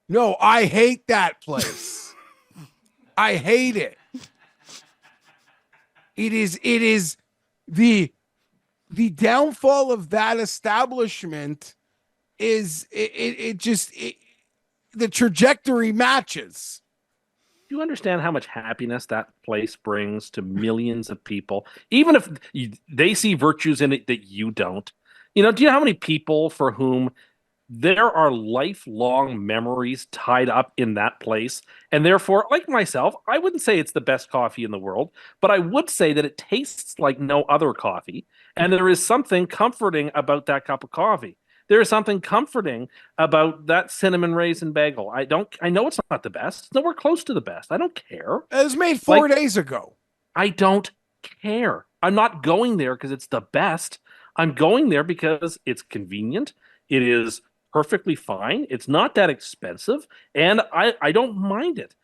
No, I hate that place. I hate it. It is the downfall of that establishment is the trajectory matches. Do you understand how much happiness that place brings to millions of people? Even if they see virtues in it that you don't. Do you know how many people for whom there are lifelong memories tied up in that place? And therefore, like myself, I wouldn't say it's the best coffee in the world, but I would say that it tastes like no other coffee. And there is something comforting about that cup of coffee. There is something comforting about that cinnamon raisin bagel. I know it's not the best. It's nowhere close to the best. I don't care. It was made 4 days ago. I don't care. I'm not going there because it's the best. I'm going there because it's convenient. It is perfectly fine. It's not that expensive, and I don't mind it.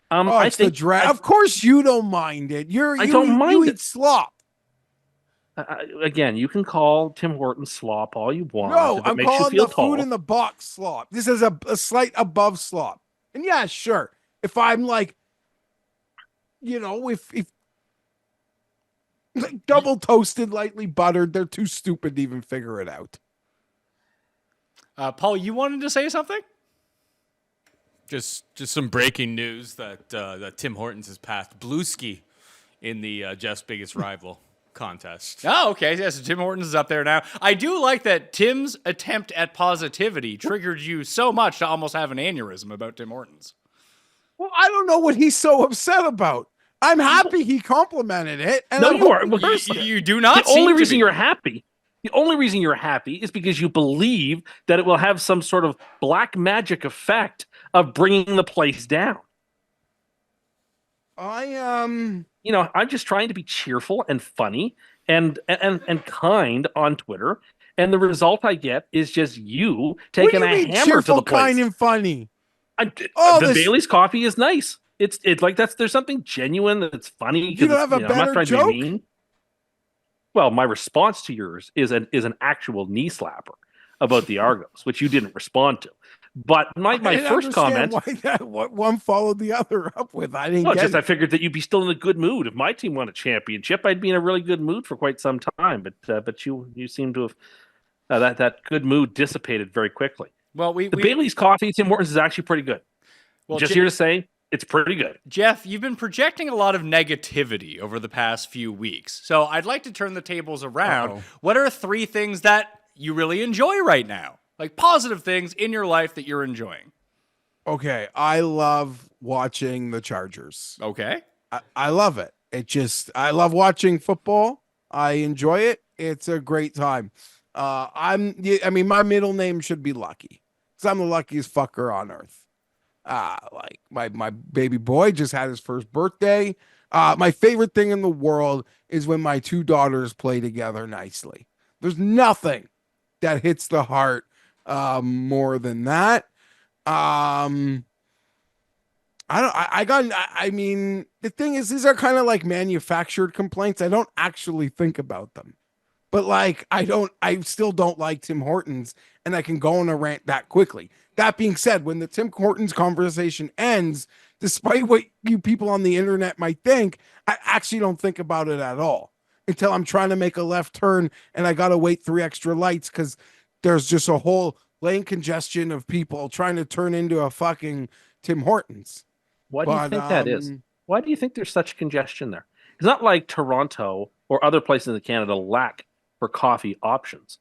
I think of course you don't mind it. You eat slop. Again, you can call Tim Hortons slop all you want. No, I'm calling the food in the box slop. This is a slight above slop. And yeah, sure. If I'm like, if like double toasted, lightly buttered, they're too stupid to even figure it out. Paul, you wanted to say something? Just some breaking news that Tim Hortons has passed Blueski in the Jeff's Biggest Rival contest. Oh, okay. Yeah, so Tim Hortons is up there now. I do like that Tim's attempt at positivity triggered you so much to almost have an aneurysm about Tim Hortons. Well, I don't know what he's so upset about. I'm happy he complimented it. And no, you are. You do not. The only reason you're happy. The only reason you're happy is because you believe that it will have some sort of black magic effect of bringing the place down. I'm just trying to be cheerful and funny and kind on Twitter, and the result I get is just you taking a hammer to the place. Kind and funny. The Bailey's coffee is nice. It's like there's something genuine that's funny. You don't have a better I'm not trying joke? to be mean. Well, my response to yours is an actual knee slapper about the Argos, which you didn't respond to. But my first comment, what one followed the other up with, I didn't. I figured that you'd be still in a good mood. If my team won a championship, I'd be in a really good mood for quite some time. But you seem to have that good mood dissipated very quickly. Well, Bailey's coffee, Tim Hortons, is actually pretty good. Well, here to say, it's pretty good. Geoff, you've been projecting a lot of negativity over the past few weeks. So I'd like to turn the tables around. Uh-oh. What are 3 things that you really enjoy right now? Like positive things in your life that you're enjoying. Okay. I love watching the Chargers. Okay. I love it. I love watching football. I enjoy it. It's a great time. My middle name should be Lucky because I'm the luckiest fucker on earth. Like my baby boy just had his first birthday. My favorite thing in the world is when my 2 daughters play together nicely. There's nothing that hits the heart more than that. The thing is, these are kind of like manufactured complaints. I don't actually think about them. But I still don't like Tim Hortons, and I can go on a rant that quickly. That being said, when the Tim Hortons conversation ends, despite what you people on the internet might think, I actually don't think about it at all until I'm trying to make a left turn and I got to wait 3 extra lights because there's just a whole lane congestion of people trying to turn into a fucking Tim Hortons. Why do you think that is? Why do you think there's such congestion there? It's not like Toronto or other places in Canada lack for coffee options.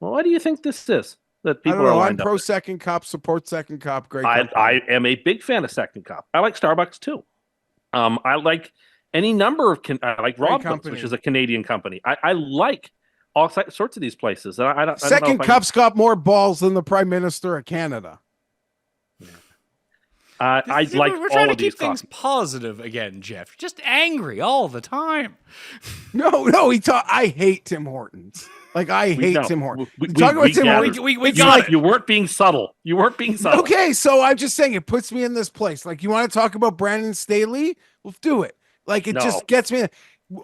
Well, why do you think this is? That people are lined I'm pro Second Cup, support Second Cup. Great. I am a big fan of Second Cup. I like Starbucks too. I like any number of. I like Robin's, which is a Canadian company. I like all sorts of these places. Second Cup's got more balls than the Prime Minister of Canada. Yeah. I like We're all trying to of these keep things coffees. positive again, Geoff. Just angry all the time. No, I hate Tim Hortons. Like I hate Tim Hortons. We, You talk about Tim gathered. Hortons. We it's got like, it. You weren't being subtle. You weren't being subtle. okay, so I'm just saying it puts me in this place. Like you want to talk about Brandon Staley? We'll do it. Like it No. just gets me.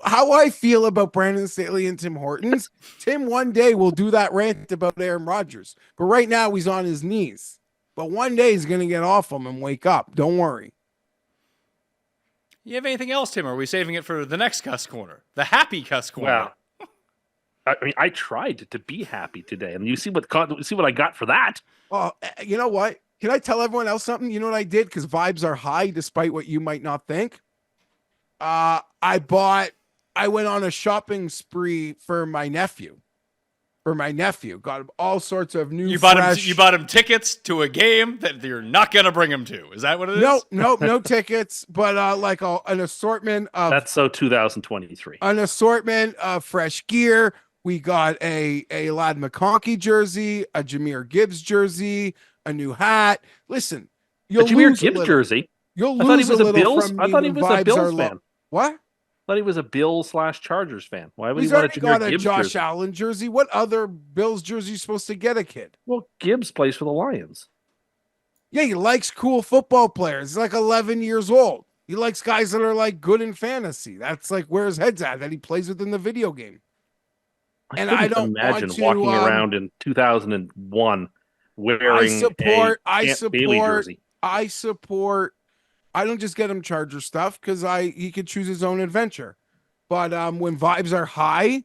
How I feel about Brandon Staley and Tim Hortons. Tim one day will do that rant about Aaron Rodgers, but right now he's on his knees. But one day he's gonna get off them and wake up. Don't worry. You have anything else, Tim? Or are we saving it for the next Cust Corner? The happy Cust Corner. Well, I mean, I tried to be happy today, and you see what I got for that. Well, you know what? Can I tell everyone else something? You know what I did? Because vibes are high, despite what you might not think. I went on a shopping spree for my nephew. Got him all sorts of new. You bought him tickets to a game that you're not gonna bring him to. Is that what it is? No tickets, but like an assortment of. That's so 2023. An assortment of fresh gear. We got a Lad McConkey jersey, a Jahmyr Gibbs jersey, a new hat. Listen, you'll Jahmyr lose Gibbs jersey. You'll I thought lose he was a a little Bills. from I me thought he when was a vibes Bills are low. fan. What? I thought he was a Bills/Chargers fan. Why would He's he want a already Jahmyr got a Gibbs Josh jersey? Allen jersey. What other Bills jersey you supposed to get a kid? Well, Gibbs plays for the Lions. Yeah, he likes cool football players. He's like 11 years old. He likes guys that are like good in fantasy. That's like where his head's at, that he plays within the video game. And I don't imagine want to, walking around in 2001 wearing a Bailey jersey. I don't just get him Charger stuff because he could choose his own adventure. But when vibes are high,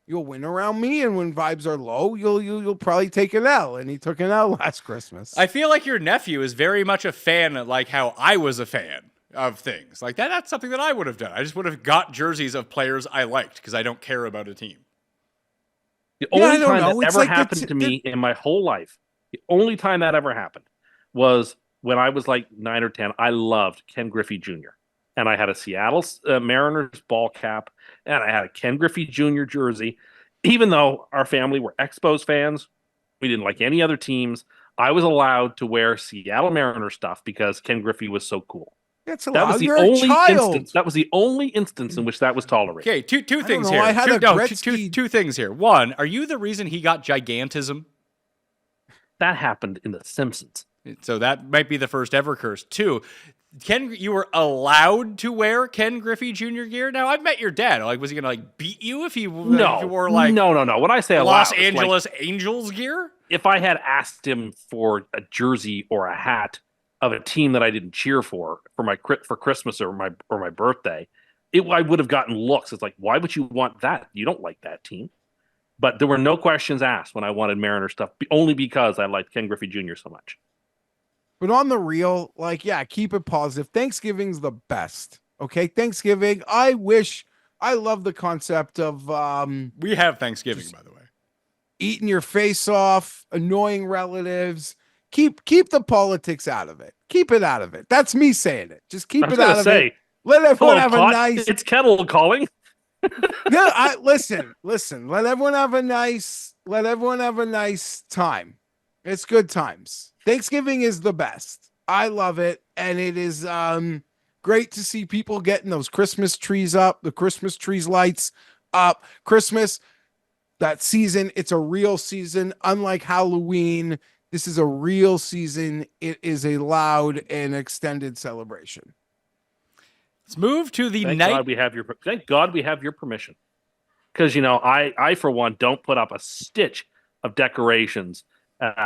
you'll win around me, and when vibes are low, you'll probably take an L. And he took an L last Christmas. I feel like your nephew is very much a fan of like how I was a fan of things. Like that's something that I would have done. I just would have got jerseys of players I liked because I don't care about a team. The only I don't time know. that It's ever like happened to me in my whole life, the only time that ever happened was when I was like 9 or 10. I loved Ken Griffey Jr. And I had a Seattle Mariners ball cap, and I had a Ken Griffey Jr. jersey. Even though our family were Expos fans, we didn't like any other teams. I was allowed to wear Seattle Mariners stuff because Ken Griffey was so cool. That's That was the You're only a child. instance. That was the only instance in which that was tolerated. Okay, two things know. here. I had a Two things here. One, are you the reason he got gigantism? That happened in The Simpsons. So that might be the first ever curse. Two, you were allowed to wear Ken Griffey Jr. gear. Now I've met your dad. Like, was he gonna beat you if you wore like no? When I say allowed, Los it's Angeles Angels gear? if I had asked him for a jersey or a hat of a team that I didn't cheer for Christmas or my birthday, I would have gotten looks. It's like, why would you want that? You don't like that team. But there were no questions asked when I wanted Mariner stuff, only because I liked Ken Griffey Jr. so much. But on the real, like, yeah, keep it positive. Thanksgiving's the best. Okay, Thanksgiving. I love the concept of We have Thanksgiving, by the way. eating your face off, annoying relatives. Keep the politics out of it. Keep it out of it. That's me saying it. Just keep it out of it. Let everyone have a nice. It's kettle calling. Yeah, listen. Let everyone have a nice. Let everyone have a nice time. It's good times. Thanksgiving is the best. I love it, and it is great to see people getting those Christmas trees up, the Christmas trees lights up. Christmas, that season, it's a real season. Unlike Halloween, this is a real season. It is a loud and extended celebration. Let's move to the Thank night. Thank God we have your permission. Because, I, for one, don't put up a stitch of decorations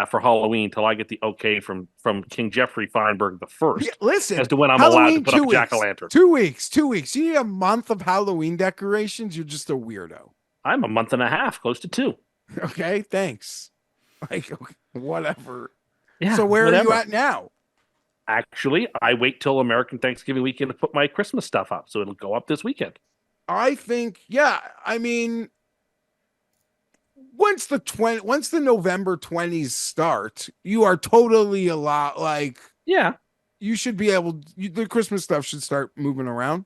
for Halloween till I get the okay from King Jeffrey Fienberg the first. Yeah, listen, as to when I'm Halloween, allowed to put up jack-o'-lantern. 2 weeks. 2 weeks. You need a month of Halloween decorations. You're just a weirdo. I'm a month and a half, close to 2. Okay, thanks. Like, whatever. Yeah, So where whatever. are you at now? Actually, I wait till American Thanksgiving weekend to put my Christmas stuff up, so it'll go up this weekend. I think, yeah. I mean, once the November 20s start, you are totally allowed. Like, Yeah. you should be able. The Christmas stuff should start moving around.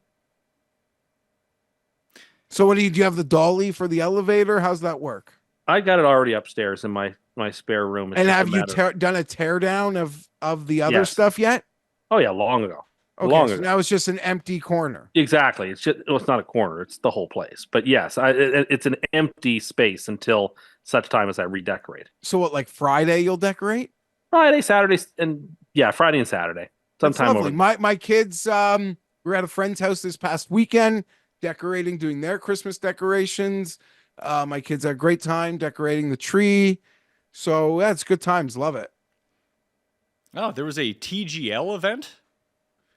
So, do you have the dolly for the elevator? How's that work? I got it already upstairs in my spare room. It's And just a have you matter- done a teardown of the other Yes. stuff yet? Oh yeah, long ago. Okay, Long so ago. now it's just an empty corner. Exactly. It's just, well, it's not a corner. It's the whole place. But yes, it's an empty space until such time as I redecorate. So what, like Friday you'll decorate? Friday, Saturday, and yeah, Friday and Saturday. That's Sometime lovely. over. My kids were at a friend's house this past weekend, decorating, doing their Christmas decorations. My kids had a great time decorating the tree. So yeah, it's good times. Love it. Oh, there was a TGL event.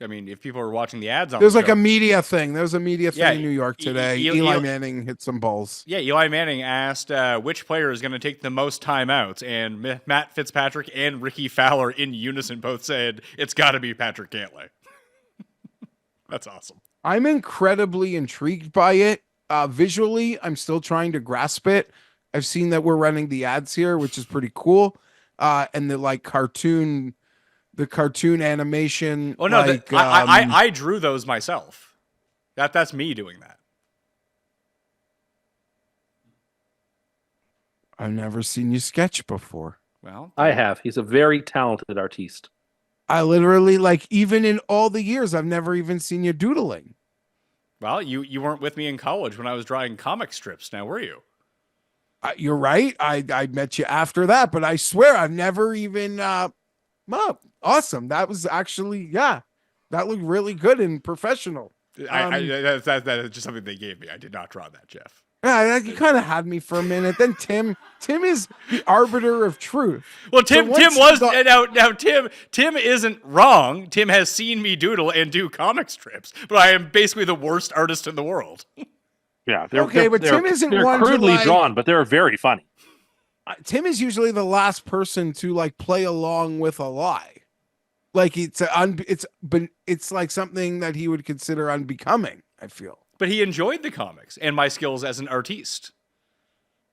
I mean, if people are watching the ads on There's the like show, a media thing. There's a media thing Yeah, in New York today. Eli- Eli Eli- Manning hit some balls. yeah, Eli Manning asked which player is going to take the most timeouts, and Matt Fitzpatrick and Ricky Fowler in unison both said it's got to be Patrick Cantlay. That's awesome. I'm incredibly intrigued by it. Visually, I'm still trying to grasp it. I've seen that we're running the ads here, which is pretty cool. And the like cartoon animation. Oh no, like, I drew those myself. That's me doing that. I've never seen you sketch before. Well, I have. He's a very talented artiste. I literally, like, even in all the years, I've never even seen you doodling. well, you weren't with me in college when I was drawing comic strips. Now, were you? You're right. I met you after that, but I swear I've never even. Well, awesome. That was actually, yeah, that looked really good and professional. That's just something they gave me. I did not draw that, Jeff. Yeah, you kind of had me for a minute. Then Tim is the arbiter of truth. Well, So Tim once was you now Tim isn't wrong. Tim has seen me doodle and do comic strips, but I am basically the worst artist in the world. Yeah. Okay, but Tim isn't they're one to, crudely like- drawn, but they're very funny. Tim is usually the last person to like play along with a lie. Like it's like something that he would consider unbecoming, I feel. But he enjoyed the comics and my skills as an artiste.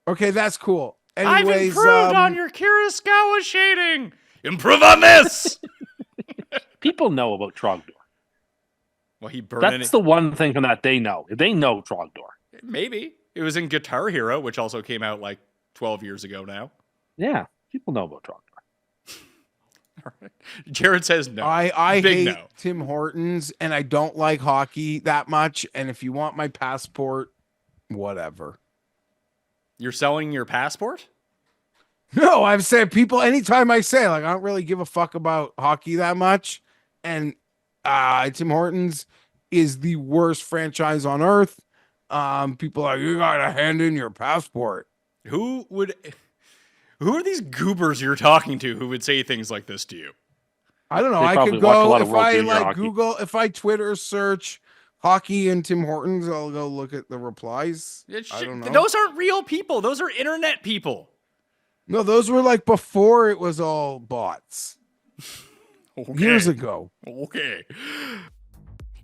Okay, that's cool. I've Anyways, improved on your Kurosawa shading. Improve on this. People know about Trogdor. Well, he burned in That's it. the one thing from that they know. They know Trogdor. Maybe it was in Guitar Hero, which also came out like 12 years ago now. Yeah, people know about Trogdor. Jared says no. I Big hate no. Tim Hortons and I don't like hockey that much. And if you want my passport, whatever. You're selling your passport? No, I've said people anytime I say like I don't really give a fuck about hockey that much. And Tim Hortons is the worst franchise on earth. People are like, you gotta hand in your passport. Who are these goobers you're talking to who would say things like this to you? I don't know. They I probably could watch a go lot of if World I Junior like hockey. Google, if I Twitter search hockey and Tim Hortons, I'll go look at the replies. I don't know. Those aren't real people. Those are internet people. No, those were like before it was all bots. Okay. Years ago. Okay.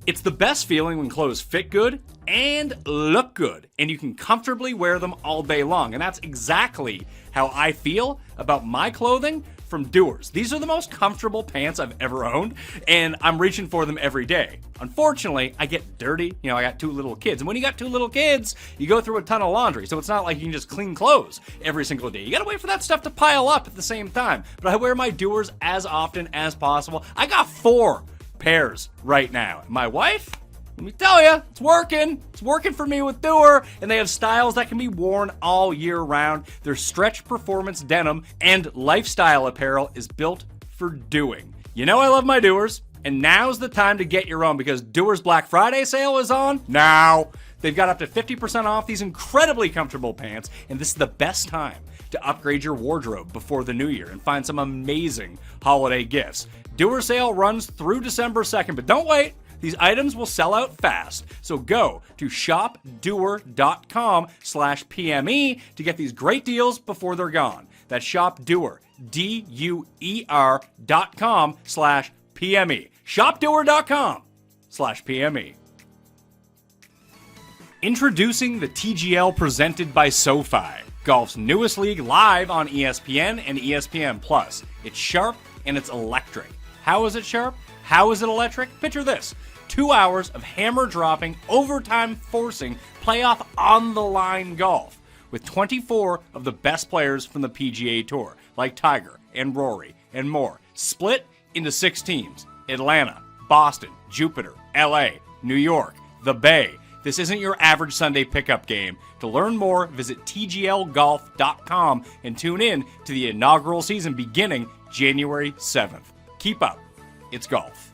It's the best feeling when clothes fit good and look good, and you can comfortably wear them all day long. And that's exactly how I feel about my clothing from Doers. These are the most comfortable pants I've ever owned, and I'm reaching for them every day. Unfortunately, I get dirty. You know, I got 2 little kids, and when you got 2 little kids, you go through a ton of laundry, so it's not like you can just clean clothes every single day. You gotta wait for that stuff to pile up at the same time. But I wear my Doers as often as possible. I got 4 pairs right now. My wife, let me tell you, it's working. It's working for me with Doer, and they have styles that can be worn all year round. Their stretch performance denim and lifestyle apparel is built for doing. You know I love my Doers, and now's the time to get your own because Doer's Black Friday sale is on now. They've got up to 50% off these incredibly comfortable pants, and this is the best time to upgrade your wardrobe before the new year and find some amazing holiday gifts. Doer sale runs through December 2nd, but don't wait. These items will sell out fast. So go to shopdoer.com/PME to get these great deals before they're gone. That's shopdoer, DUER.com/PME. Shopdoer.com/PME. Introducing the TGL presented by SoFi, golf's newest league live on ESPN and ESPN Plus. It's sharp and it's electric. How is it sharp? How is it electric? Picture this. 2 hours of hammer-dropping, overtime-forcing, playoff on-the-line golf with 24 of the best players from the PGA Tour, like Tiger and Rory and more, split into 6 teams. Atlanta, Boston, Jupiter, LA, New York, the Bay. This isn't your average Sunday pickup game. To learn more, visit tglgolf.com and tune in to the inaugural season beginning January 7th. Keep up. It's golf.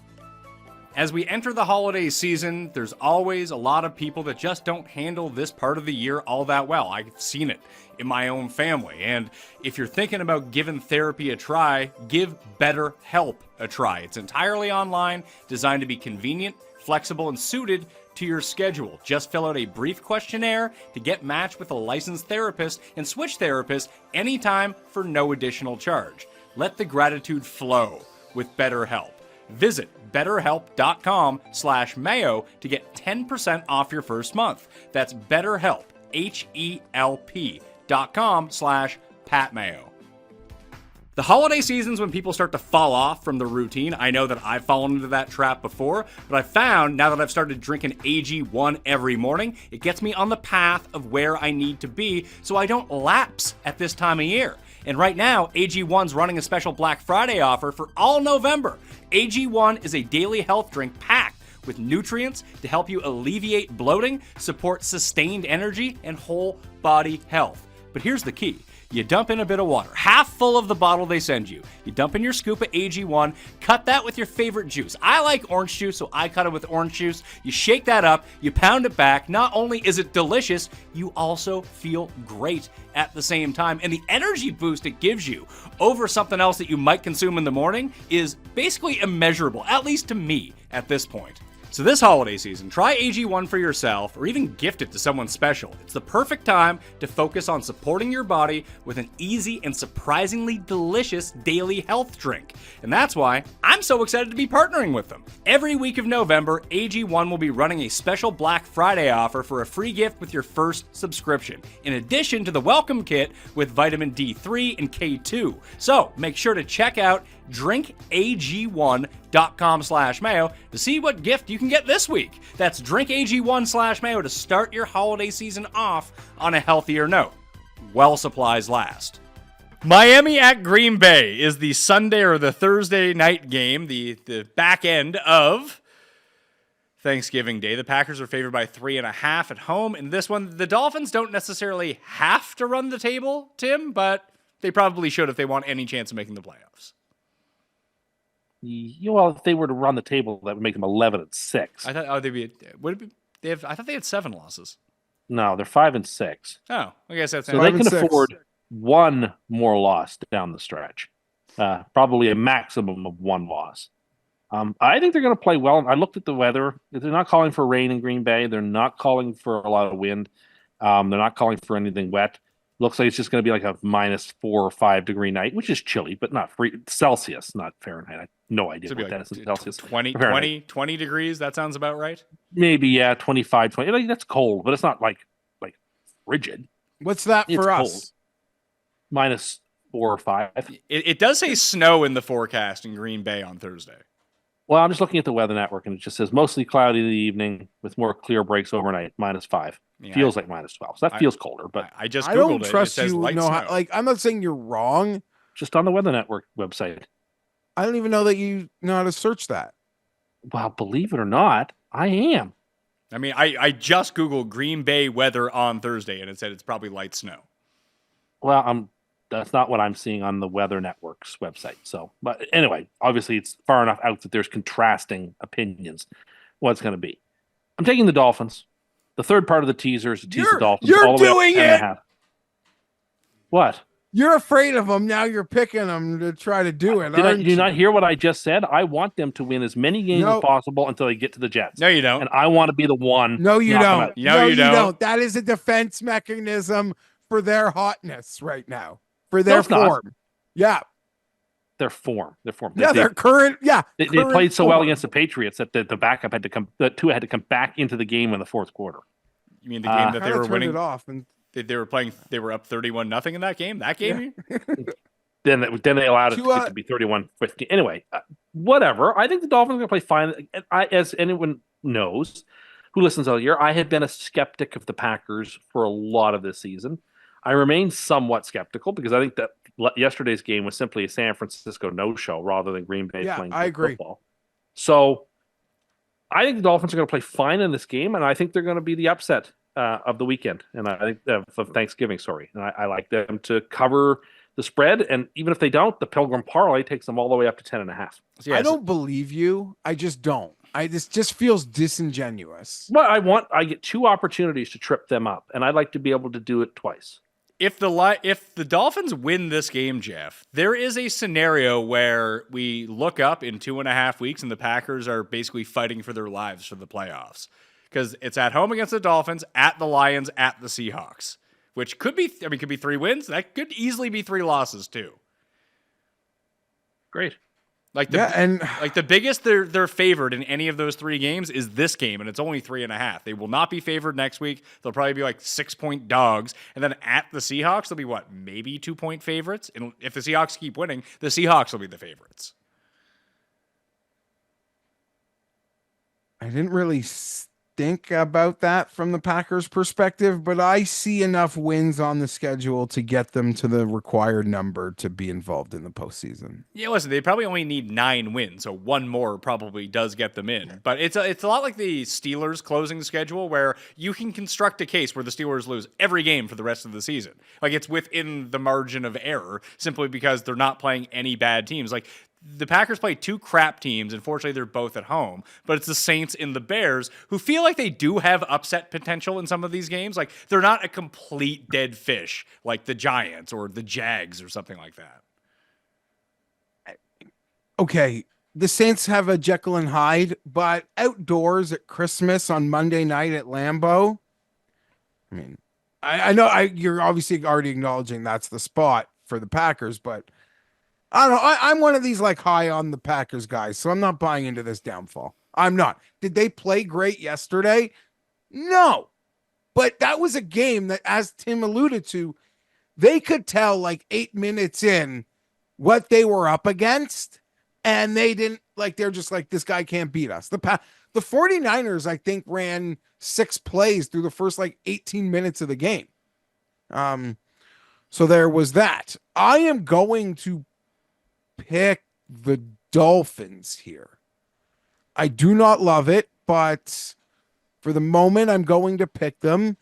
As we enter the holiday season, there's always a lot of people that just don't handle this part of the year all that well. I've seen it in my own family. And if you're thinking about giving therapy a try, give BetterHelp a try. It's entirely online, designed to be convenient, flexible, and suited to your schedule. Just fill out a brief questionnaire to get matched with a licensed therapist and switch therapists anytime for no additional charge. Let the gratitude flow with BetterHelp. Visit betterhelp.com/Mayo to get 10% off your first month. That's BetterHelp, HELP.com/PatMayo. The holiday season's when people start to fall off from the routine. I know that I've fallen into that trap before, but I found now that I've started drinking AG1 every morning, it gets me on the path of where I need to be so I don't lapse at this time of year. And right now, AG1's running a special Black Friday offer for all November. AG1 is a daily health drink packed with nutrients to help you alleviate bloating, support sustained energy, and whole body health. But here's the key. You dump in a bit of water, half full of the bottle they send you. You dump in your scoop of AG1, cut that with your favorite juice. I like orange juice, so I cut it with orange juice. You shake that up, you pound it back. Not only is it delicious, you also feel great at the same time. And the energy boost it gives you over something else that you might consume in the morning is basically immeasurable, at least to me at this point. So this holiday season, try AG1 for yourself or even gift it to someone special. It's the perfect time to focus on supporting your body with an easy and surprisingly delicious daily health drink. And that's why I'm so excited to be partnering with them. Every week of November, AG1 will be running a special Black Friday offer for a free gift with your first subscription, in addition to the welcome kit with vitamin D3 and K2. So make sure to check out drinkag1.com/Mayo to see what gift you can get this week. That's drinkag1/Mayo to start your holiday season off on a healthier note. While supplies last. Miami at Green Bay is the Sunday or the Thursday night game, the back end of Thanksgiving Day. The Packers are favored by 3.5 at home. In this one, the Dolphins don't necessarily have to run the table, Tim, but they probably should if they want any chance of making the playoffs. Well, if they were to run the table, that would make them 11-6. I thought I thought they had 7 losses. No, they're 5-6. Oh, I guess that's So they can afford one more loss down the stretch. Probably a maximum of one loss. I think they're going to play well. I looked at the weather. They're not calling for rain in Green Bay. They're not calling for a lot of wind. They're not calling for anything wet. Looks like it's just going to be like a -4 or 5 degree night, which is chilly, but not Celsius, not Fahrenheit. I have no idea what that is in Celsius. 20 degrees, that sounds about right? Maybe, yeah, 25, 20. Like, that's cold, but it's not like frigid. What's that for us? Cold. -4 or 5. It does say snow in the forecast in Green Bay on Thursday. Well, I'm just looking at the weather network, and it just says mostly cloudy in the evening with more clear breaks overnight, -5. Yeah, feels like -12. So that feels colder, but I just I Googled don't trust it. It says you. light No, snow. like I'm not saying you're wrong. just on the weather network website. I don't even know that you know how to search that. Well, believe it or not, I am. I mean, I just Googled Green Bay weather on Thursday, and it said it's probably light snow. Well, that's not what I'm seeing on the Weather Network's website. So, but anyway, obviously it's far enough out that there's contrasting opinions. What's going to be? I'm taking the Dolphins. The third part of the teaser is to tease the Dolphins. You're all the way up doing 10.5. What? You're afraid of them. Now you're picking them to try to do it. Did you not hear what I just said? I want them to win as many games as possible until they get to the Jets. No, you don't. And I want to be the one. No, you don't. No, you don't. That is a defense mechanism for their hotness right now. For their form. Yeah. Their form. Yeah, their current. Yeah. They played so well against the Patriots that the backup had to come. The Tua had to come back into the game in the fourth quarter. You mean the game that they were winning? It off and they were playing. They were up 31-0 in that game. That game. Yeah. Then they allowed it to be 31-15. Anyway, whatever. I think the Dolphins are going to play fine. As anyone knows who listens all year, I have been a skeptic of the Packers for a lot of this season. I remain somewhat skeptical because I think that yesterday's game was simply a San Francisco no-show rather than Green Bay playing I agree. football. So I think the Dolphins are going to play fine in this game, and I think they're going to be the upset of the weekend, and I think of Thanksgiving. Sorry, and I like them to cover the spread, and even if they don't, the Pilgrim Parlay takes them all the way up to 10.5. So, yeah, I don't believe you. I just don't. This just feels disingenuous. Well, I get 2 opportunities to trip them up, and I'd like to be able to do it twice. if the Dolphins win this game, Geoff, there is a scenario where we look up in 2.5 weeks and the Packers are basically fighting for their lives for the playoffs. Because it's at home against the Dolphins, at the Lions, at the Seahawks. Which could be 3 wins. That could easily be 3 losses too. Great. Like the biggest they're favored in any of those 3 games is this game, and it's only 3.5. They will not be favored next week. They'll probably be like 6-point dogs, and then at the Seahawks, they'll be maybe 2-point favorites. And if the Seahawks keep winning, the Seahawks will be the favorites. I didn't really think about that from the Packers' perspective, but I see enough wins on the schedule to get them to the required number to be involved in the postseason. Yeah, listen, they probably only need 9 wins, so 1 more probably does get them in. But it's a lot like the Steelers closing the schedule, where you can construct a case where the Steelers lose every game for the rest of the season. Like, it's within the margin of error simply because they're not playing any bad teams. Like, the Packers play 2 crap teams. Unfortunately, they're both at home. But it's the Saints and the Bears who feel like they do have upset potential in some of these games. Like, they're not a complete dead fish like the Giants or the Jags or something like that. Okay, the Saints have a Jekyll and Hyde, but outdoors at Christmas on Monday night at Lambeau, I mean, I know you're obviously already acknowledging that's the spot for the Packers, but I don't know. I'm one of these like high on the Packers guys, so I'm not buying into this downfall. I'm not. Did they play great yesterday? No. But that was a game that, as Tim alluded to, they could tell like 8 minutes in what they were up against, and they didn't, like, they're just like, this guy can't beat us. The 49ers, I think, ran 6 plays through the first like 18 minutes of the game. So there was that. I am going to pick the Dolphins here. I do not love it, but for the moment, I'm going to pick them.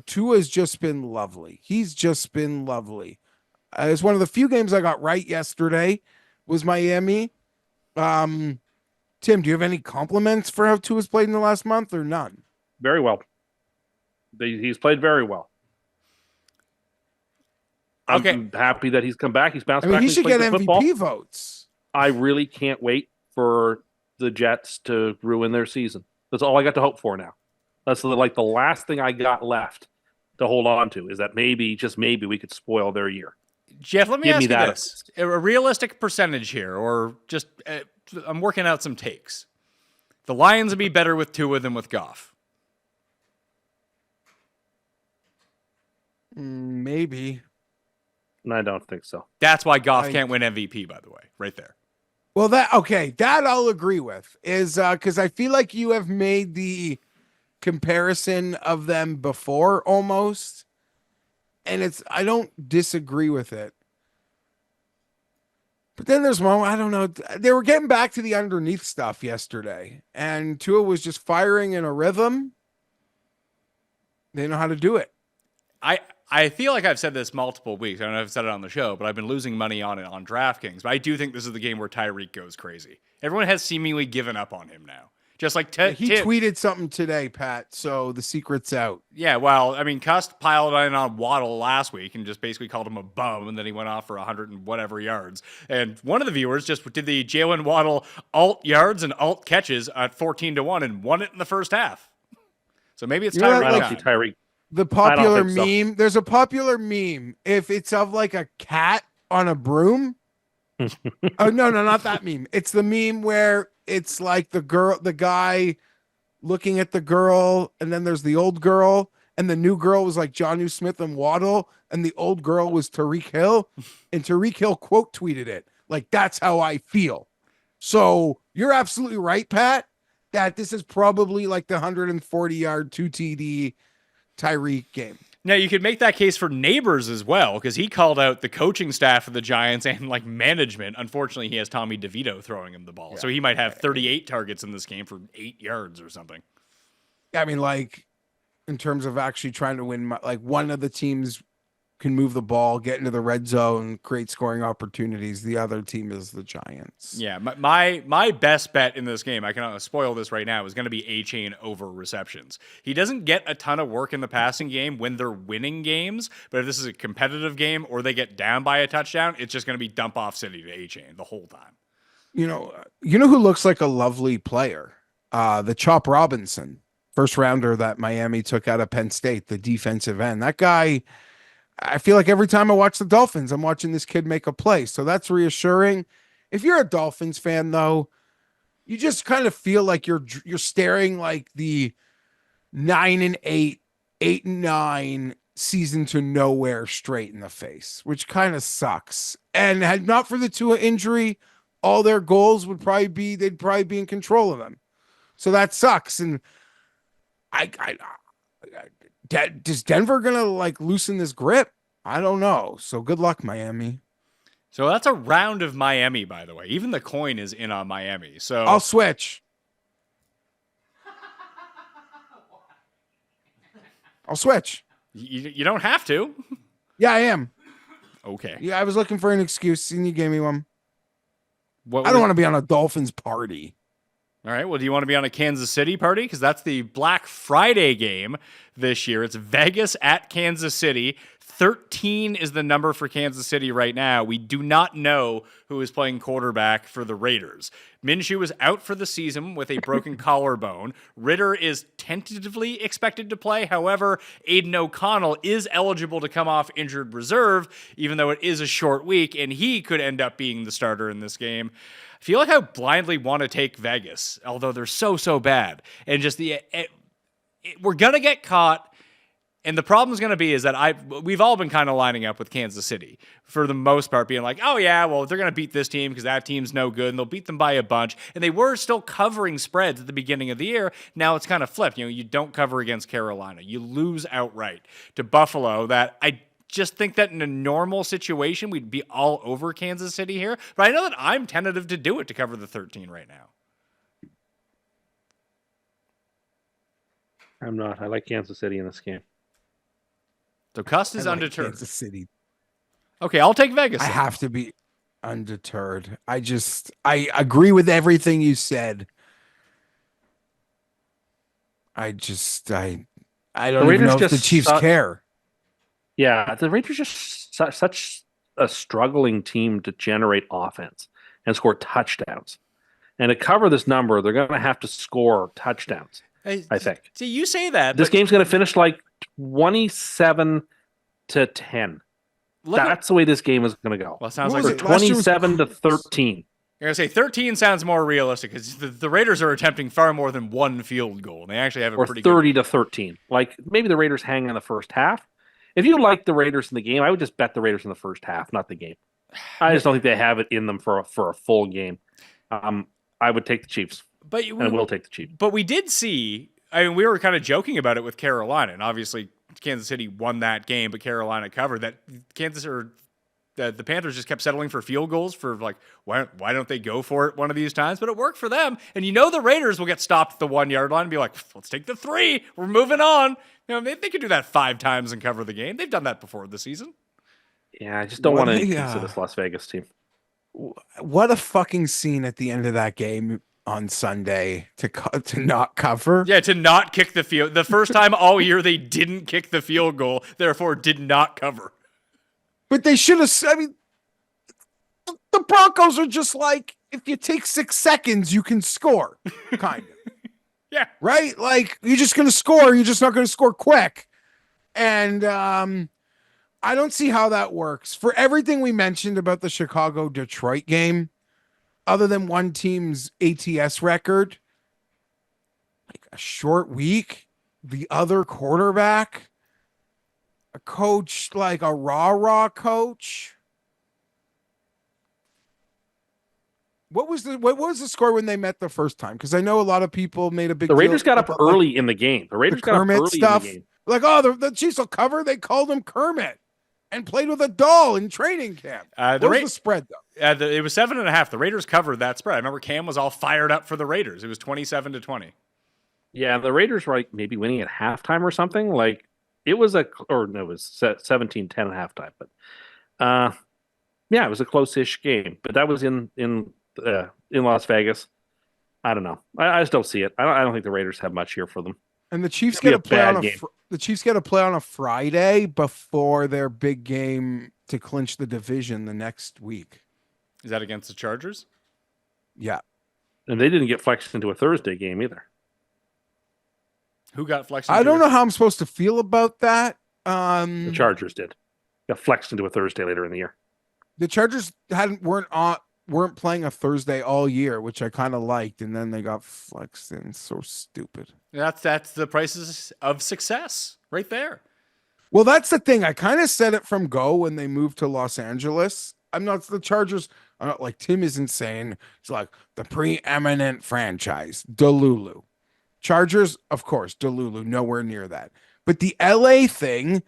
Tua's just been lovely. He's just been lovely. It's one of the few games I got right yesterday was Miami. Tim, do you have any compliments for how Tua's played in the last month or none? Very well. He's played very well. Okay. I'm happy that he's come back. He's bounced I mean, back. he He's should played get good MVP football. votes. I really can't wait for the Jets to ruin their season. That's all I got to hope for now. That's like the last thing I got left to hold on to, is that maybe, just maybe, we could spoil their year. Geoff, let me Give ask me you that. this. A realistic percentage here, or just I'm working out some takes. The Lions would be better with Tua than with Goff. Maybe. I don't think so. That's why Goff can't win MVP, by the way, right there. Well, that I'll agree with, is because I feel like you have made the comparison of them before almost, and I don't disagree with it. But then there's one, I don't know, they were getting back to the underneath stuff yesterday, and Tua was just firing in a rhythm. They know how to do it. I feel like I've said this multiple weeks. I don't know if I've said it on the show, but I've been losing money on it on DraftKings. But I do think this is the game where Tyreek goes crazy. Everyone has seemingly given up on him now. Just like He tweeted something today, Pat, so the secret's out. Yeah, well, I mean, Cust piled in on Waddle last week and just basically called him a bum, and then he went off for 100 and whatever yards. And one of the viewers just did the Jalen Waddle alt yards and alt catches at 14-1 and won it in the first half. So maybe it's Tyreek. I don't see Tyreek. The popular think so. meme, there's a popular meme. If it's of like a cat on a broom. Oh, no, not that meme. It's the meme where it's like the guy looking at the girl, and then there's the old girl, and the new girl was like Jonnu Smith and Waddle, and the old girl was Tyreek Hill, and Tyreek Hill quote tweeted it. Like, that's how I feel. So you're absolutely right, Pat, that this is probably like the 140-yard 2 TD Tyreek game. Now, you could make that case for Neighbors as well, because he called out the coaching staff of the Giants and like management. Unfortunately, he has Tommy DeVito throwing him the ball. So he might have 38 targets in this game for 8 yards or something. I mean, like, in terms of actually trying to win, like, one of the teams can move the ball, get into the red zone, create scoring opportunities. The other team is the Giants. Yeah, my best bet in this game, I can spoil this right now, is going to be A-Chain over receptions. He doesn't get a ton of work in the passing game when they're winning games, but if this is a competitive game or they get down by a touchdown, it's just going to be dump off city to A-Chain the whole time. You know who looks like a lovely player? The Chop Robinson, first rounder that Miami took out of Penn State, the defensive end. That guy, I feel like every time I watch the Dolphins, I'm watching this kid make a play. So that's reassuring. If you're a Dolphins fan, though, you just kind of feel like you're staring like the 9-8, 8-9 season to nowhere straight in the face, which kind of sucks. And had not for the Tua injury, all their goals would probably be, they'd probably be in control of them. So that sucks. And is Denver gonna like loosen this grip? I don't know. So good luck, Miami. So that's a round of Miami, by the way. Even the coin is in on Miami. So I'll switch. I'll switch. You don't have to. Yeah, I am. Okay. Yeah, I was looking for an excuse, and you gave me one. What I don't want to be on a Dolphins party. All right. Well, do you want to be on a Kansas City party? Because that's the Black Friday game this year. It's Vegas at Kansas City. 13 is the number for Kansas City right now. We do not know who is playing quarterback for the Raiders. Minshew is out for the season with a broken collarbone. Ritter is tentatively expected to play. However, Aiden O'Connell is eligible to come off injured reserve, even though it is a short week, and he could end up being the starter in this game. I feel like I blindly want to take Vegas, although they're so bad. And just we're going to get caught. And the problem is going to be is that we've all been kind of lining up with Kansas City for the most part, being like, oh yeah, well, they're going to beat this team because that team's no good, and they'll beat them by a bunch. And they were still covering spreads at the beginning of the year. Now it's kind of flipped. You don't cover against Carolina. You lose outright to Buffalo. That I just think that in a normal situation, we'd be all over Kansas City here. But I know that I'm tentative to do it to cover the 13 right now. I'm not. I like Kansas City in this game. So Cust is I like undeterred. Kansas City. Okay, I'll take Vegas. I have to be undeterred. I agree with everything you said. I don't even know if the Chiefs care. Yeah, the Raiders are just such a struggling team to generate offense and score touchdowns. And to cover this number, they're going to have to score touchdowns, I think. See, you say that. This game's going to finish like 27-10. That's the way this game is going to go. Well, it sounds What like was it? 27-13. You're going to say 13 sounds more realistic because the Raiders are attempting far more than one field goal. And they actually have a Or pretty 30-13. Like maybe the Raiders hang in the first half. If you like the Raiders in the game, I would just bet the Raiders in the first half, not the game. I just don't think they have it in them for a full game. I would take the Chiefs. And we'll take the Chiefs. But we did see, I mean, we were kind of joking about it with Carolina, and obviously Kansas City won that game, but Carolina covered that. The Panthers just kept settling for field goals for like, why don't they go for it one of these times? But it worked for them. And the Raiders will get stopped at the 1 yard line and be like, let's take the 3. We're moving on. They could do that 5 times and cover the game. They've done that before this season. Yeah, I just don't want to consider this Las Vegas team. What a fucking scene at the end of that game on Sunday to not cover. Yeah, to not kick the field. The first time all year they didn't kick the field goal, therefore did not cover. But they should have. I mean, the Broncos are just like, if you take 6 seconds, you can score, kind of. Yeah. Right? Like, you're just going to score. You're just not going to score quick. And I don't see how that works. For everything we mentioned about the Chicago-Detroit game, other than one team's ATS record, like a short week, the other quarterback, a coach, like a rah-rah coach. What was the score when they met the first time? Because I know a lot of people made a big deal. The Raiders got up about, early in the game. The Raiders got up early in the game. Like, oh, the Chiefs will cover. They called him Kermit and played with a doll in training camp. What was the spread, though? It was 7.5. The Raiders covered that spread. I remember Cam was all fired up for the Raiders. It was 27-20. Yeah, the Raiders were like maybe winning at halftime or something. Like it was it was 17-10 at halftime. But yeah, it was a close-ish game. But that was in Las Vegas. I don't know. I just don't see it. I don't think the Raiders have much here for them. And the Chiefs It'll get be to play a on bad a game. the Chiefs get to play on a Friday before their big game to clinch the division the next week. Is that against the Chargers? Yeah. And they didn't get flexed into a Thursday game either. Who got flexed? I don't know how I'm supposed to feel about that. The Chargers did. Got flexed into a Thursday later in the year. The Chargers weren't playing a Thursday all year, which I kind of liked, and then they got flexed in. So stupid. That's the prices of success right there. Well, that's the thing. I kind of said it from go when they moved to Los Angeles. I'm not the Chargers. I'm not like Tim is insane. It's like the preeminent franchise, Delulu. Chargers, of course, Delulu, nowhere near that. But the LA thing,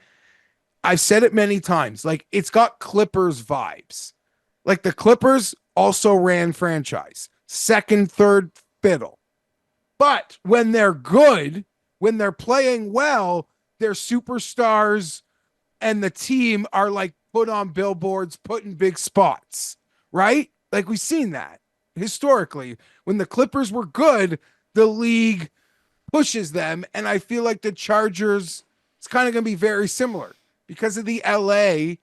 I've said it many times. Like it's got Clippers vibes. Like the Clippers also ran franchise, second, third fiddle. But when they're good, when they're playing well, their superstars and the team are like put on billboards, put in big spots, right? Like we've seen that historically. When the Clippers were good, the league pushes them. And I feel like the Chargers, it's kind of going to be very similar because of the LA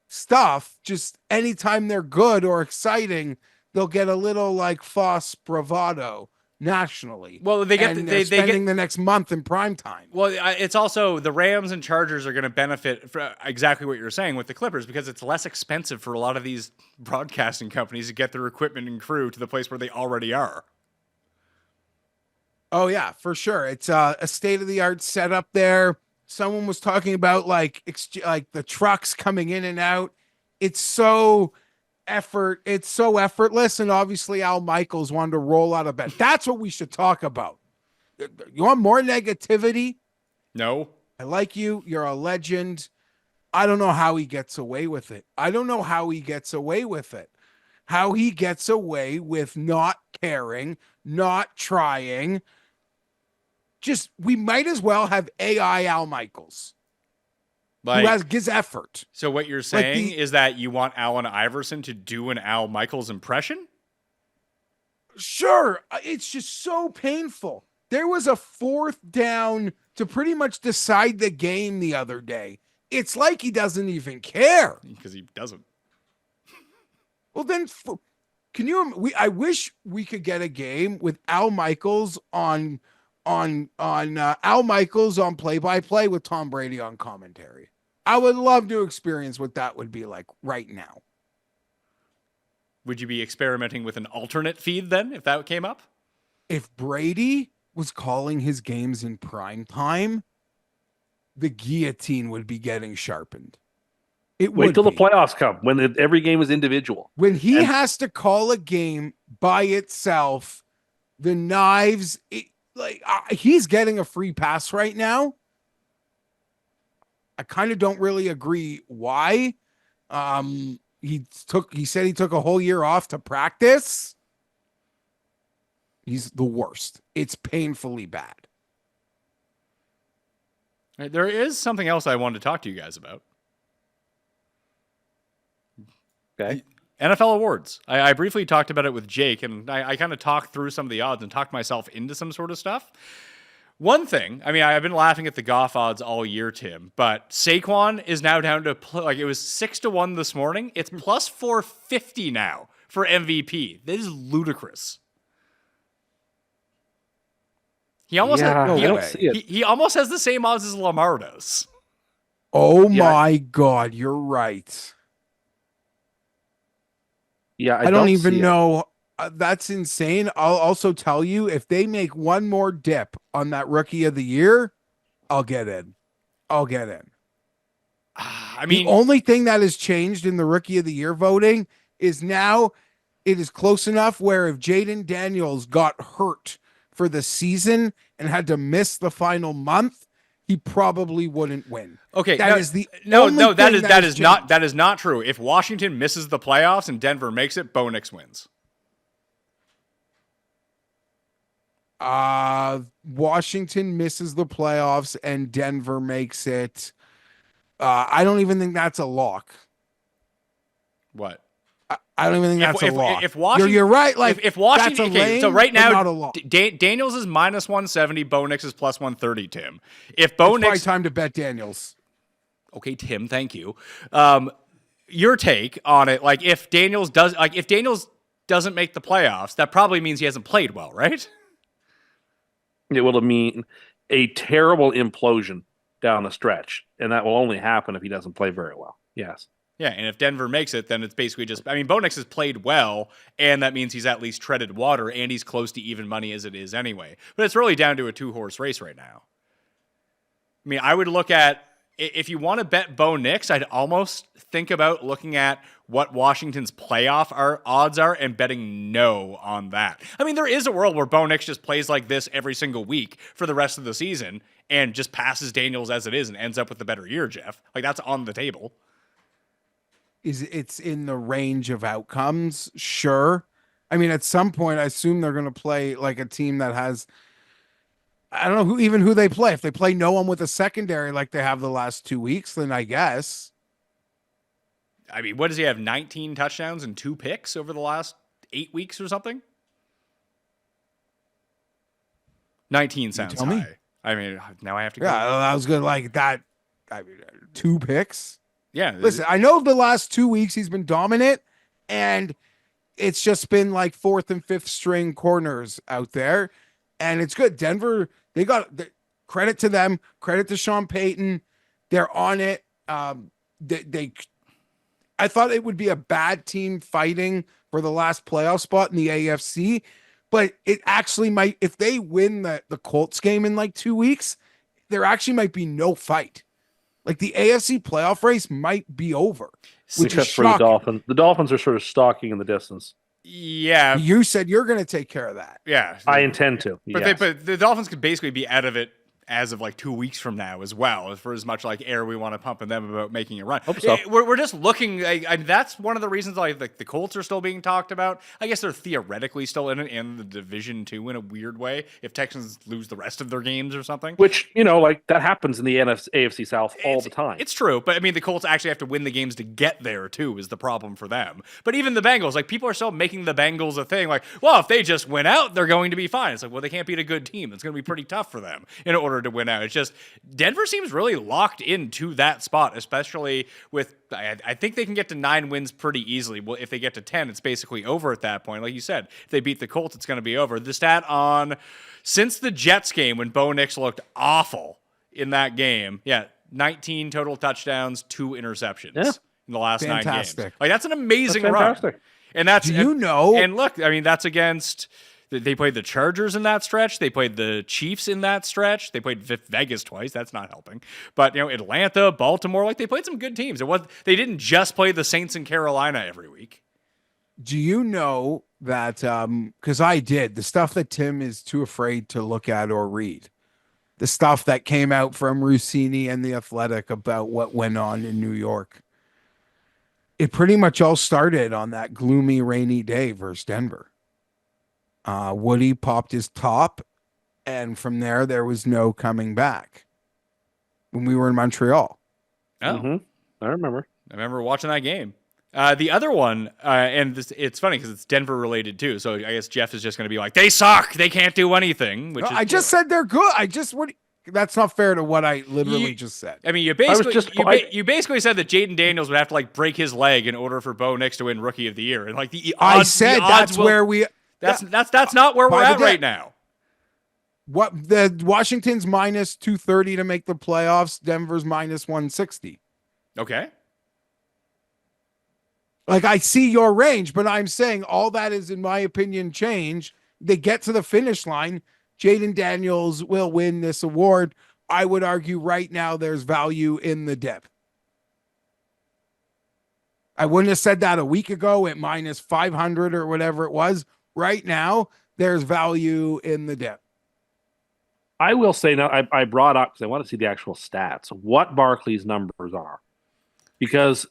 stuff. Just anytime they're good or exciting, they'll get a little like false bravado nationally. Well, they get they're spending the next month in prime time. Well, it's also the Rams and Chargers are going to benefit from exactly what you're saying with the Clippers because it's less expensive for a lot of these broadcasting companies to get their equipment and crew to the place where they already are. Oh yeah, for sure. It's a state-of-the-art setup there. Someone was talking about like the trucks coming in and out. It's so effortless, and obviously Al Michaels wanted to roll out of bed. That's what we should talk about. You want more negativity? No. I like you. You're a legend. I don't know how he gets away with it. How he gets away with not caring, not trying. Just, we might as well have AI Al Michaels. Who gives effort. So what you're saying is that you want Allen Iverson to do an Al Michaels impression? Sure. It's just so painful. There was a fourth down to pretty much decide the game the other day. It's like he doesn't even care. Because he doesn't. Well, then, I wish we could get a game with Al Michaels on Al Michaels on play-by-play with Tom Brady on commentary. I would love to experience what that would be like right now. Would you be experimenting with an alternate feed then if that came up? If Brady was calling his games in prime time, the guillotine would be getting sharpened. Wait till the playoffs come when every game is individual. When he has to call a game by itself, the knives, he's getting a free pass right now. I kind of don't really agree why. He said he took a whole year off to practice. He's the worst. It's painfully bad. There is something else I wanted to talk to you guys about. Okay. NFL awards. I briefly talked about it with Jake, and I kind of talked through some of the odds and talked myself into some sort of stuff. One thing, I mean, I've been laughing at the Goff odds all year, Tim, but Saquon is now down to, it was 6-1 this morning. It's plus 450 now for MVP. This is ludicrous. He almost he almost has the same odds as Lamar does. Oh my God, you're right. Yeah, I don't even know. That's insane. I'll also tell you, if they make one more dip on that rookie of the year, I'll get in. I mean, the only thing that has changed in the rookie of the year voting is now it is close enough where if Jaden Daniels got hurt for the season and had to miss the final month, he probably wouldn't win. Okay, That is the no, only no. thing That is not changed. that is not true. If Washington misses the playoffs and Denver makes it, Bo Nix wins. Washington misses the playoffs and Denver makes it. I don't even think that's a lock. What? I don't even think that's a lock. If Washington, you're right. Like if Washington, that's a okay, so lane, right but now, not a lock. Daniels is minus 170, Bo Nix is plus 130. Tim, if Bo It's probably Nix, time to bet Daniels. okay, Tim, thank you. Your take on it, like if Daniels doesn't make the playoffs, that probably means he hasn't played well, right? It will mean a terrible implosion down the stretch, and that will only happen if he doesn't play very well. Yes. Yeah, and if Denver makes it, then it's basically just, I mean, Bo Nix has played well, and that means he's at least treaded water, and he's close to even money as it is anyway. But it's really down to a 2-horse race right now. I mean, I would look at, if you want to bet Bo Nix, I'd almost think about looking at what Washington's playoff odds are and betting no on that. I mean, there is a world where Bo Nix just plays like this every single week for the rest of the season and just passes Daniels as it is and ends up with a better year, Geoff. Like, that's on the table. It's in the range of outcomes, sure. I mean, at some point, I assume they're going to play like a team that has, I don't know who they play. If they play no one with a secondary like they have the last 2 weeks, then I guess. I mean, what does he have? 19 touchdowns and 2 picks over the last 8 weeks or something? 19 sounds tell me. high. I mean, now I have to go. Yeah, that was good. Like that. I mean, 2 picks. Yeah. Listen, I know the last 2 weeks he's been dominant, and it's just been like 4th and 5th string corners out there, and it's good. Denver, they got credit to them, credit to Sean Payton. They're on it. I thought it would be a bad team fighting for the last playoff spot in the AFC, but it actually might, if they win the Colts game in like 2 weeks, there actually might be no fight. Like the AFC playoff race might be over, which Except is for the shocking. Dolphins. The Dolphins are sort of stalking in the distance. Yeah. You said you're going to take care of that. Yeah. I intend to. But, Yes. but the Dolphins could basically be out of it as of like 2 weeks from now as well, for as much like air we want to pump in them about making a run. Hope so. We're just looking. That's one of the reasons like the Colts are still being talked about. I guess they're theoretically still in it in the division too in a weird way. If Texans lose the rest of their games or something, Which, like that happens in the AFC South all the time. It's true, but I mean, the Colts actually have to win the games to get there too. Is the problem for them? But even the Bengals, like people are still making the Bengals a thing. Like, well, if they just win out, they're going to be fine. It's like, well, they can't beat a good team. It's going to be pretty tough for them in order to win out. It's just Denver seems really locked into that spot, especially with. I think they can get to 9 wins pretty easily. Well, if they get to 10, it's basically over at that point. Like you said, if they beat the Colts, it's going to be over. The stat on since the Jets game when Bo Nix looked awful in that game, 19 total touchdowns, 2 interceptions in the last 9 games. Like that's an amazing run. And that's And look, I mean, that's against. They played the Chargers in that stretch. They played the Chiefs in that stretch. They played Vegas twice. That's not helping. But Atlanta, Baltimore, like they played some good teams. They didn't just play the Saints in Carolina every week. Do you know that? Because I did the stuff that Tim is too afraid to look at or read. The stuff that came out from Rossini and the Athletic about what went on in New York. It pretty much all started on that gloomy, rainy day versus Denver. Woody popped his top, and from there was no coming back when we were in Montreal. Oh, I remember. I remember watching that game. The other one, and it's funny because it's Denver related too. So I guess Geoff is just going to be like, they suck. They can't do anything. Which I just said they're good. That's not fair to what I literally just said. I mean, you basically said that Jaden Daniels would have to like break his leg in order for Bo Nix to win Rookie of the Year, and like the odds. I said that's where we. That's not where we're at right now. What the Washington's minus 230 to make the playoffs. Denver's minus 160. Okay. Like I see your range, but I'm saying all that is, in my opinion, change. They get to the finish line. Jaden Daniels will win this award. I would argue right now there's value in the dip. I wouldn't have said that a week ago at minus 500 or whatever it was. Right now, there's value in the dip. I will say now, I brought up because I want to see the actual stats, what Barkley's numbers are. Because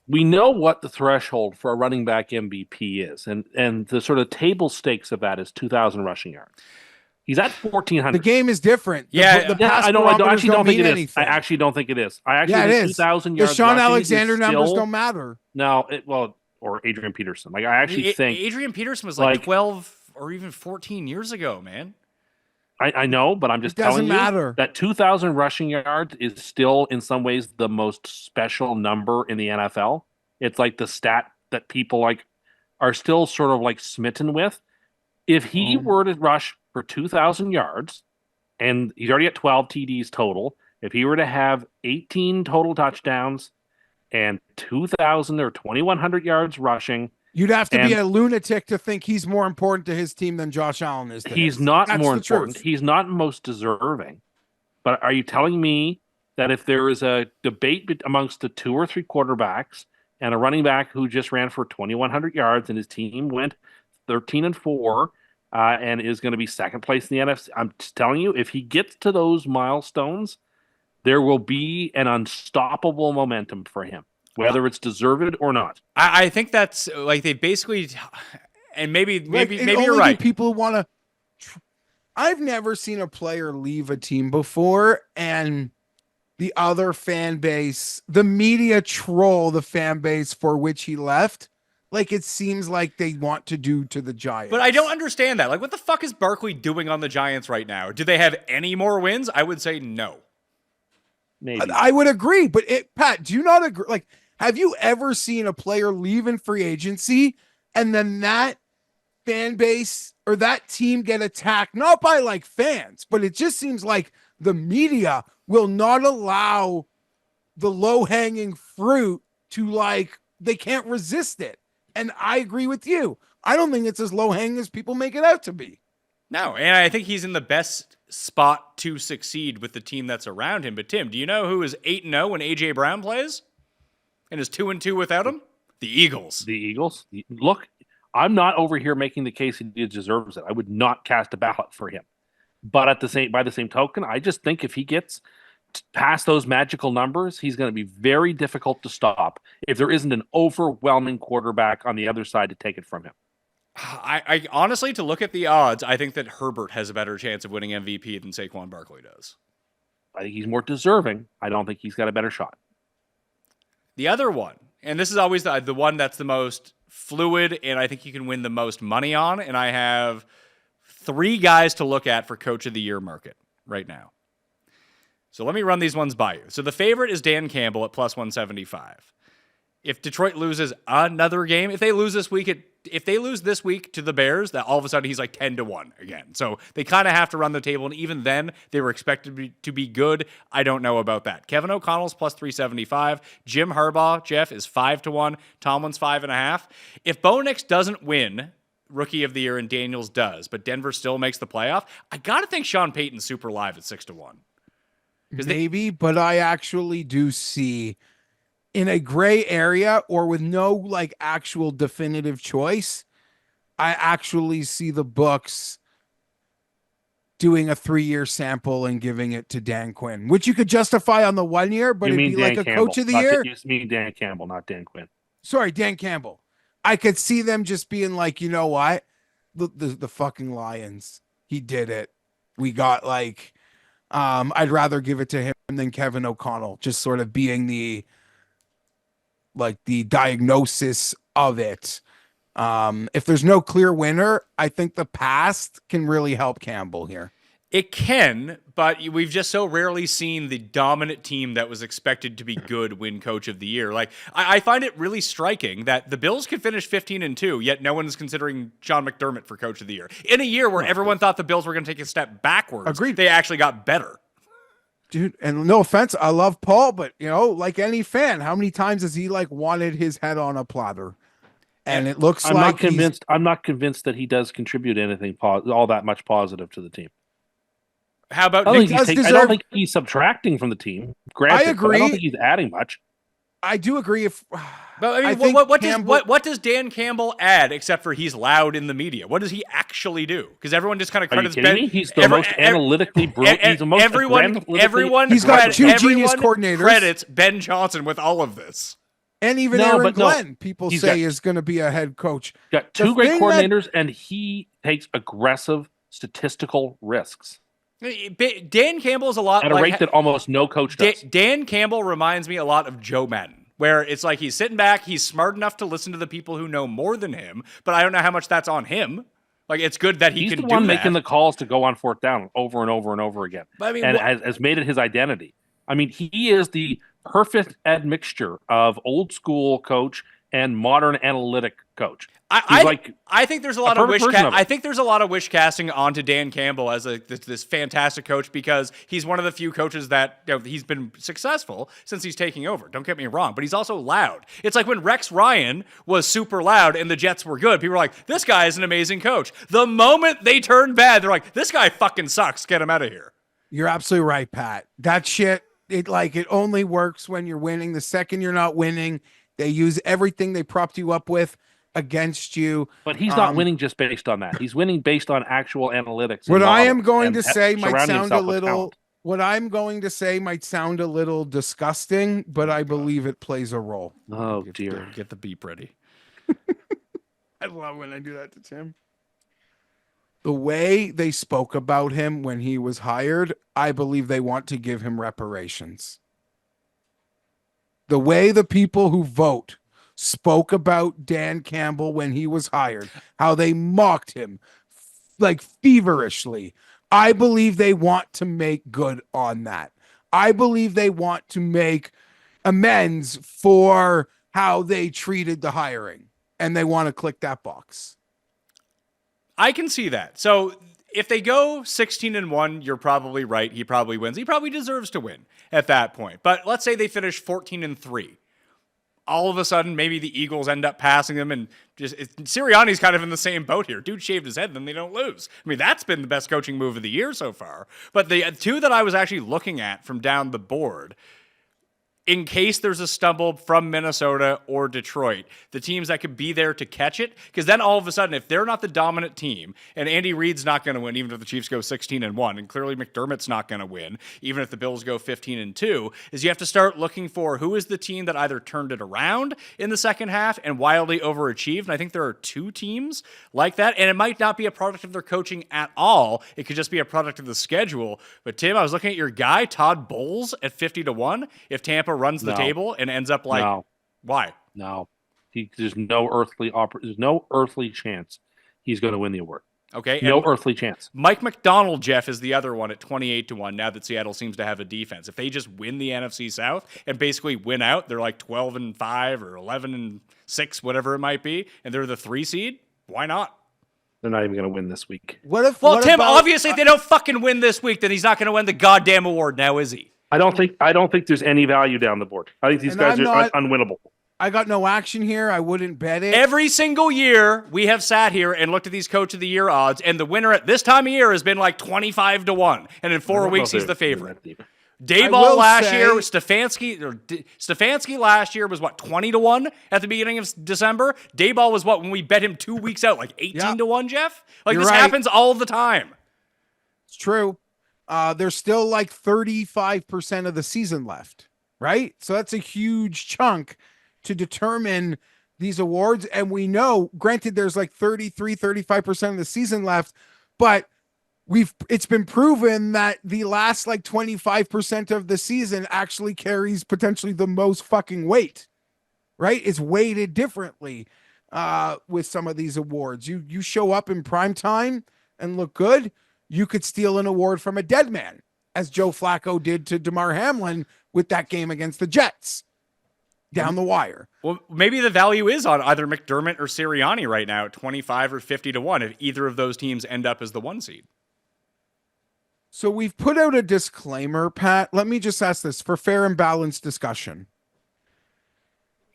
we know what the threshold for a running back MVP is. And the sort of table stakes of that is 2,000 rushing yards. He's at 1,400. The game is different. Yeah, the pass I don't barometers actually don't think mean it is. anything. I actually don't think it is. I actually Yeah, it think is. 2,000 The yards Sean rushing Alexander is numbers still- don't matter. No, or Adrian Peterson. Like, I actually think Adrian Peterson was like 12 or even 14 years ago, man. I know, but I'm just It doesn't telling you matter. that 2,000 rushing yards is still, in some ways, the most special number in the NFL. It's like the stat that people like are still sort of like smitten with. If he were to rush for 2,000 yards, and he's already at 12 TDs total, if he were to have 18 total touchdowns and 2,000 or 2,100 yards rushing, You'd have to be And- a lunatic to think he's more important to his team than Josh Allen is to he's his. not That's more the important. truth. He's not most deserving. But are you telling me that if there is a debate amongst the 2 or 3 quarterbacks and a running back who just ran for 2,100 yards and his team went 13-4 and is going to be second place in the NFC, I'm just telling you, if he gets to those milestones, there will be an unstoppable momentum for him, whether it's deserved or not. I think that's like they basically, and maybe It'd you're only be right. people who want to. I've never seen a player leave a team before and the other fan base, the media troll the fan base for which he left, like it seems like they want to do to the Giants. But I don't understand that. Like, what the fuck is Barkley doing on the Giants right now? Do they have any more wins? I would say no. Maybe. I would agree, but Pat, do you not agree? Like, have you ever seen a player leave in free agency and then that fan base or that team get attacked, not by like fans, but it just seems like the media will not allow the low-hanging fruit to like, they can't resist it. And I agree with you. I don't think it's as low-hanging as people make it out to be. No, and I think he's in the best spot to succeed with the team that's around him. But Tim, do you know who is 8-0 when AJ Brown plays? And is 2-2 without him? The Eagles. The Eagles. Look, I'm not over here making the case he deserves it. I would not cast a ballot for him. But by the same token, I just think if he gets past those magical numbers, he's going to be very difficult to stop if there isn't an overwhelming quarterback on the other side to take it from him. I honestly, to look at the odds, I think that Herbert has a better chance of winning MVP than Saquon Barkley does. I think he's more deserving. I don't think he's got a better shot. The other one, and this is always the one that's the most fluid, and I think you can win the most money on, and I have 3 guys to look at for Coach of the Year market right now. So let me run these ones by you. So the favorite is Dan Campbell at plus 175. If Detroit loses another game, if they lose this week to the Bears, that all of a sudden he's like 10-1 again. So they kind of have to run the table, and even then they were expected to be good. I don't know about that. Kevin O'Connell's plus 375. Jim Harbaugh, Geoff, is 5-1. Tomlin's 5.5. If Bo Nix doesn't win Rookie of the Year and Daniels does, but Denver still makes the playoff, I gotta think Sean Payton's super live at 6-1. Maybe, but I actually do see in a gray area or with no like actual definitive choice, I actually see the books doing a 3-year sample and giving it to Dan Quinn, which you could justify on the 1 year, but You it'd mean be like Dan a Campbell, coach of the not year. You mean Dan Campbell, not Dan Quinn. Sorry, Dan Campbell. I could see them just being like, you know what? The fucking Lions. He did it. We got like, I'd rather give it to him than Kevin O'Connell, just sort of being the diagnosis of it. If there's no clear winner, I think the past can really help Campbell here. It can, but we've just so rarely seen the dominant team that was expected to be good win Coach of the Year. Like, I find it really striking that the Bills could finish 15-2, yet no one is considering Sean McDermott for Coach of the Year. In a year where everyone thought the Bills were going to take a step backwards, Agreed. They actually got better. Dude, and no offense, I love Paul, but like any fan, how many times has he like wanted his head on a platter? And it looks I'm like not convinced. I'm not convinced that he does contribute anything all that much positive to the team. How about I Nick? don't think he's subtracting from the team. Granted, I agree. I don't think he's adding much. I do agree. If But I mean, think what does Dan Campbell add except for he's loud in the media? What does he actually do? Because everyone just kind of Are you credits kidding Ben. me? He's the most analytically brilliant. He's the most everyone. He's got two genius everyone coordinators. Credits Ben Johnson with all of this. And even Aaron Glenn, people He's say is going to be a head coach. Got two great coordinators, and he takes aggressive statistical risks Dan Campbell is a lot at a rate that almost no coach does. Dan Campbell reminds me a lot of Joe Madden, where it's like he's sitting back, he's smart enough to listen to the people who know more than him, but I don't know how much that's on him. Like, it's good that he's the do one that. making the calls to go on fourth down over and over and over again, but I mean, and has made it his identity. I mean, he is the perfect admixture of old school coach and modern analytic coach. I think there's a lot of wish. I think there's a lot of wish casting onto Dan Campbell as this fantastic coach because he's one of the few coaches that he's been successful since he's taking over. Don't get me wrong, but he's also loud. It's like when Rex Ryan was super loud and the Jets were good. People were like, "This guy is an amazing coach." The moment they turned bad, they're like, "This guy fucking sucks. Get him out of here." You're absolutely right, Pat. That shit. It only works when you're winning. The second you're not winning, they use everything they propped you up with against you. But he's not winning just based on that. He's winning based on actual analytics. What I am going to say might sound a little. What I'm going to say might sound a little disgusting, but I believe it plays a role. Oh dear! Get the beep ready. I love when I do that to Tim. The way they spoke about him when he was hired, I believe they want to give him reparations. The way the people who vote spoke about Dan Campbell when he was hired, how they mocked him like feverishly. I believe they want to make good on that. I believe they want to make amends for how they treated the hiring, and they want to click that box. I can see that. So if they go 16-1, you're probably right. He probably wins. He probably deserves to win at that point. But let's say they finish 14-3. All of a sudden, maybe the Eagles end up passing them, and Sirianni's kind of in the same boat here. Dude shaved his head, then they don't lose. I mean, that's been the best coaching move of the year so far. But the two that I was actually looking at from down the board, in case there's a stumble from Minnesota or Detroit, the teams that could be there to catch it, because then all of a sudden, if they're not the dominant team, and Andy Reid's not going to win, even if the Chiefs go 16-1, and clearly McDermott's not going to win, even if the Bills go 15-2, is you have to start looking for who is the team that either turned it around in the second half and wildly overachieved, and I think there are two teams like that, and it might not be a product of their coaching at all. It could just be a product of the schedule. But Tim, I was looking at your guy, Todd Bowles, at 50-1. If Tampa runs the table and ends up like, why? No, there's no earthly chance he's going to win the award. Okay, no earthly chance. Mike McDonald, Geoff, is the other one at 28-1. Now that Seattle seems to have a defense, if they just win the NFC South and basically win out, they're like 12-5 or 11-6, whatever it might be, and they're the 3 seed. Why not? They're not even going to win this week. Well, Tim, obviously, if they don't fucking win this week, then he's not going to win the goddamn award. Now is he? I don't think there's any value down the board. I think these guys are unwinnable. I got no action here. I wouldn't bet it. Every single year we have sat here and looked at these Coach of the Year odds, and the winner at this time of year has been like 25-1, and in 4 weeks he's the favorite. Dayball last year, Stefanski last year was what, 20-1 at the beginning of December? Dayball was what, when we bet him 2 weeks out, like 18-1, Geoff? Like, this happens all the time. It's true. There's still like 35% of the season left, right? So that's a huge chunk to determine these awards. And we know, granted, there's like 35% of the season left, but it's been proven that the last like 25% of the season actually carries potentially the most fucking weight, right? It's weighted differently with some of these awards. You show up in prime time and look good, you could steal an award from a dead man, as Joe Flacco did to DeMar Hamlin with that game against the Jets down the wire. Well, maybe the value is on either McDermott or Sirianni right now at 25 or 50-1 if either of those teams end up as the 1 seed. So we've put out a disclaimer, Pat. Let me just ask this for fair and balanced discussion.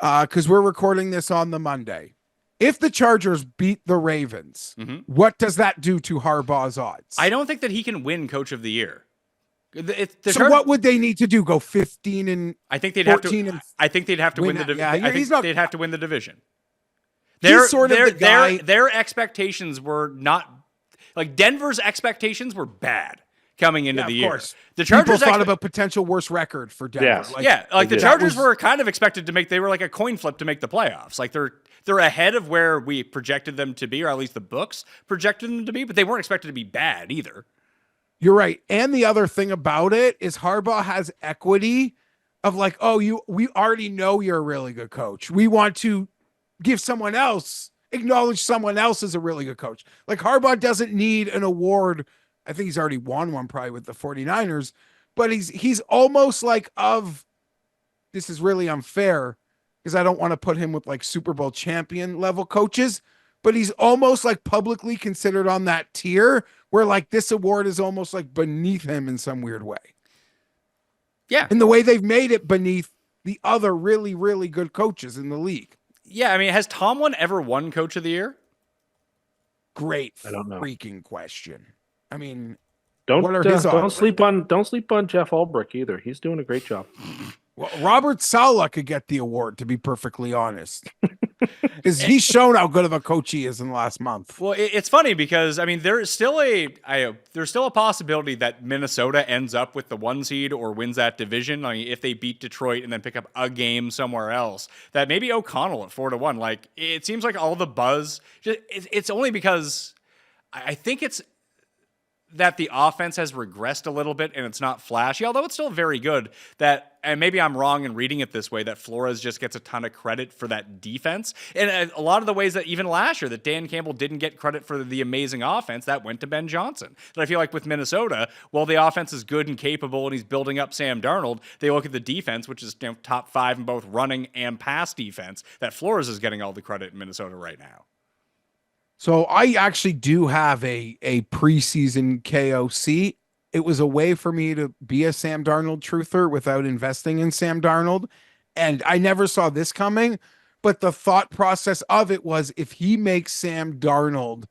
Because we're recording this on the Monday. If the Chargers beat the Ravens, what does that do to Harbaugh's odds? I don't think that he can win Coach of the Year. So what would they need to do? Go 15 and I think they'd have 14 to. and I think they'd have to win the division. yeah, I think he's not- they'd have to win the division. He's sort of the guy. Their expectations were not like Denver's expectations were bad coming into the year. Course. The Chargers People thought about potential worst record for Denver. Yes. The Chargers were kind of expected to make. They were like a coin flip to make the playoffs. Like they're ahead of where we projected them to be, or at least the books projected them to be. But they weren't expected to be bad either. You're right. And the other thing about it is Harbaugh has equity of like, we already know you're a really good coach. We want to give someone else, acknowledge someone else as a really good coach. Like Harbaugh doesn't need an award. I think he's already won one probably with the 49ers, but he's almost like this is really unfair because I don't want to put him with like Super Bowl champion level coaches, but he's almost like publicly considered on that tier where like this award is almost like beneath him in some weird way. Yeah. In the way they've made it beneath the other really, really good coaches in the league. Yeah. I mean, has Tomlin ever won Coach of the Year? Great I don't know. freaking question. I mean, Don't odds? sleep on Jeff Ulbrich either. He's doing a great job. Well, Robert Saleh could get the award, to be perfectly honest, because he's shown how good of a coach he is in the last month. Well, it's funny because I mean there's still a possibility that Minnesota ends up with the 1 seed or wins that division. I mean, if they beat Detroit and then pick up a game somewhere else, that maybe O'Connell at 4-1. Like it seems like all the buzz. It's only because I think it's that the offense has regressed a little bit and it's not flashy, although it's still very good. And maybe I'm wrong in reading it this way, that Flores just gets a ton of credit for that defense. And a lot of the ways that even last year that Dan Campbell didn't get credit for the amazing offense, that went to Ben Johnson. But I feel like with Minnesota, while the offense is good and capable and he's building up Sam Darnold, they look at the defense, which is top 5 in both running and pass defense, that Flores is getting all the credit in Minnesota right now. So I actually do have a preseason KOC. It was a way for me to be a Sam Darnold truther without investing in Sam Darnold. And I never saw this coming, but the thought process of it was if he makes Sam Darnold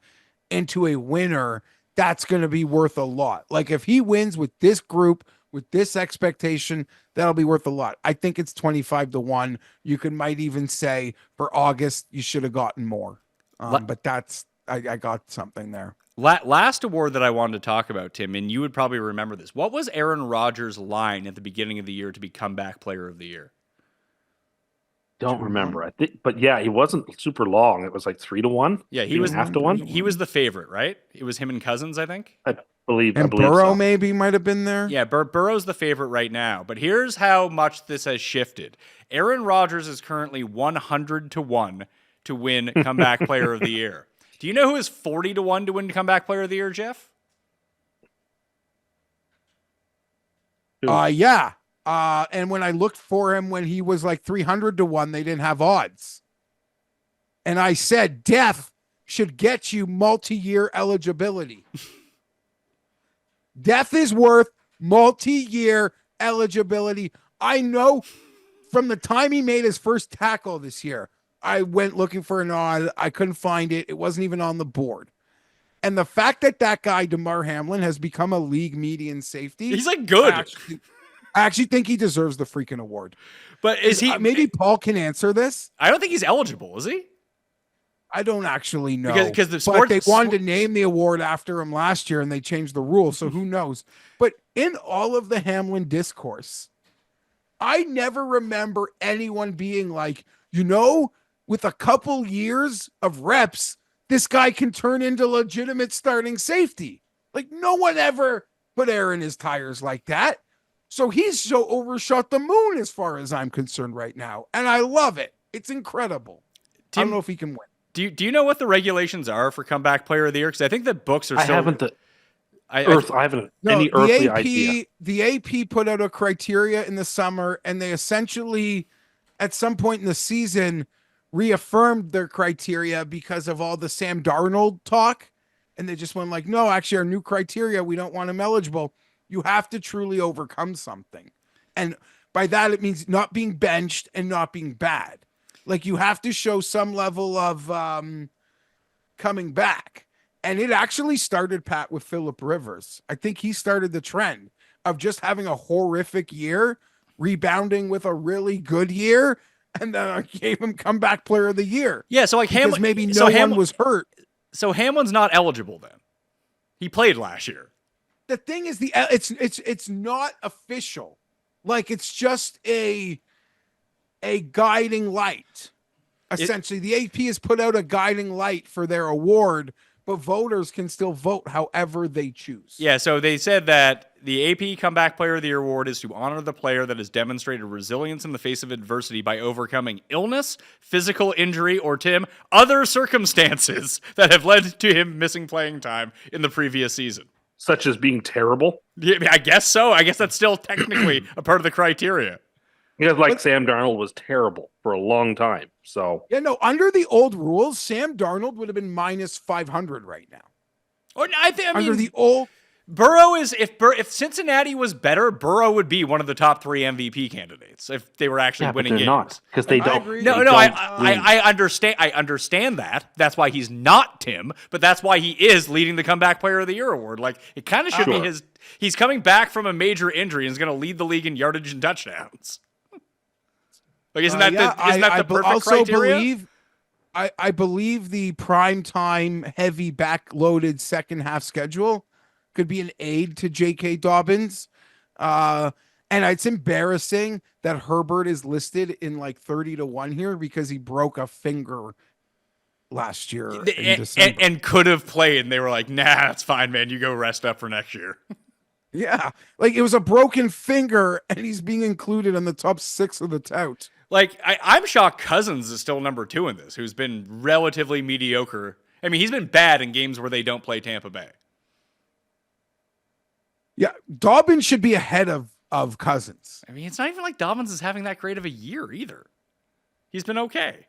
into a winner, that's going to be worth a lot. Like if he wins with this group, with this expectation, that'll be worth a lot. I think it's 25-1. You might even say for August, you should have gotten more. But I got something there. Last award that I wanted to talk about, Tim, and you would probably remember this. What was Aaron Rodgers' line at the beginning of the year to be comeback player of the year? Don't remember. I think, but yeah, he wasn't super long. It was like 3-1. Yeah, he was 3.5-1. He was the favorite, right? It was him and Cousins, I think. I believe Burrow so. maybe might have been there. Yeah, Burrow's the favorite right now. But here's how much this has shifted. Aaron Rodgers is currently 100-1 to win comeback player of the year. Do you know who is 40-1 to win comeback player of the year, Geoff? Yeah. And when I looked for him when he was like 300-1, they didn't have odds. And I said, death should get you multi-year eligibility. Death is worth multi-year eligibility. I know from the time he made his first tackle this year, I went looking for an odd. I couldn't find it. It wasn't even on the board. And the fact that guy, DeMar Hamlin, has become a league median safety. He's like good. I actually think he deserves the freaking award. But is he? Maybe Paul can answer this. I don't think he's eligible, is he? I don't actually know. Because the but they wanted to name the award after him last year and they changed the rules. So who knows? But in all of the Hamlin discourse, I never remember anyone being like, with a couple years of reps, this guy can turn into legitimate starting safety. Like no one ever put air in his tires like that. So he's so overshot the moon as far as I'm concerned right now. And I love it. It's incredible. I don't know if he can win. Do you know what the regulations are for comeback player of the year? Because I think the books are still... I haven't any earthly idea. The AP put out a criteria in the summer, and they essentially, at some point in the season, reaffirmed their criteria because of all the Sam Darnold talk. And they just went like, no, actually, our new criteria, we don't want him eligible. You have to truly overcome something. And by that, it means not being benched and not being bad. Like you have to show some level of coming back. And it actually started, Pat, with Phillip Rivers. I think he started the trend of just having a horrific year, rebounding with a really good year, and then I gave him comeback player of the year. Yeah, so like Because Hamlin, maybe so no one was hurt. So Hamlin's not eligible then. He played last year. The thing is, it's not official. Like, it's just a guiding light. Essentially, the AP has put out a guiding light for their award, but voters can still vote however they choose. Yeah, so they said that the AP Comeback Player of the Year award is to honor the player that has demonstrated resilience in the face of adversity by overcoming illness, physical injury, or other circumstances that have led to him missing playing time in the previous season. Such as being terrible. Yeah, I guess so. I guess that's still technically a part of the criteria. Because like Sam Darnold was terrible for a long time. So Yeah, no, under the old rules, Sam Darnold would have been minus 500 right now. Or I mean, Under the old, Burrow is if Cincinnati was better, Burrow would be one of the top 3 MVP candidates if they were actually winning they're games. not because they I don't. agree. No, they no, don't win. I understand. I understand that. That's why he's not Tim, but that's why he is leading the Comeback Player of the Year award. Like, it kind of should be his. He's coming back from a major injury and is going to lead the league in yardage and touchdowns. Like, isn't that the perfect criteria? I believe the primetime heavy backloaded second half schedule could be an aid to J.K. Dobbins. And it's embarrassing that Herbert is listed in like 30-1 here because he broke a finger last year in December. And could have played, and they were like, nah, that's fine, man. You go rest up for next year. Yeah, like it was a broken finger, and he's being included in the top 6 of the tout. Like, I'm shocked Cousins is still number 2 in this, who's been relatively mediocre. I mean, he's been bad in games where they don't play Tampa Bay. Yeah, Dobbins should be ahead of Cousins. I mean, it's not even like Dobbins is having that great of a year either. He's been okay.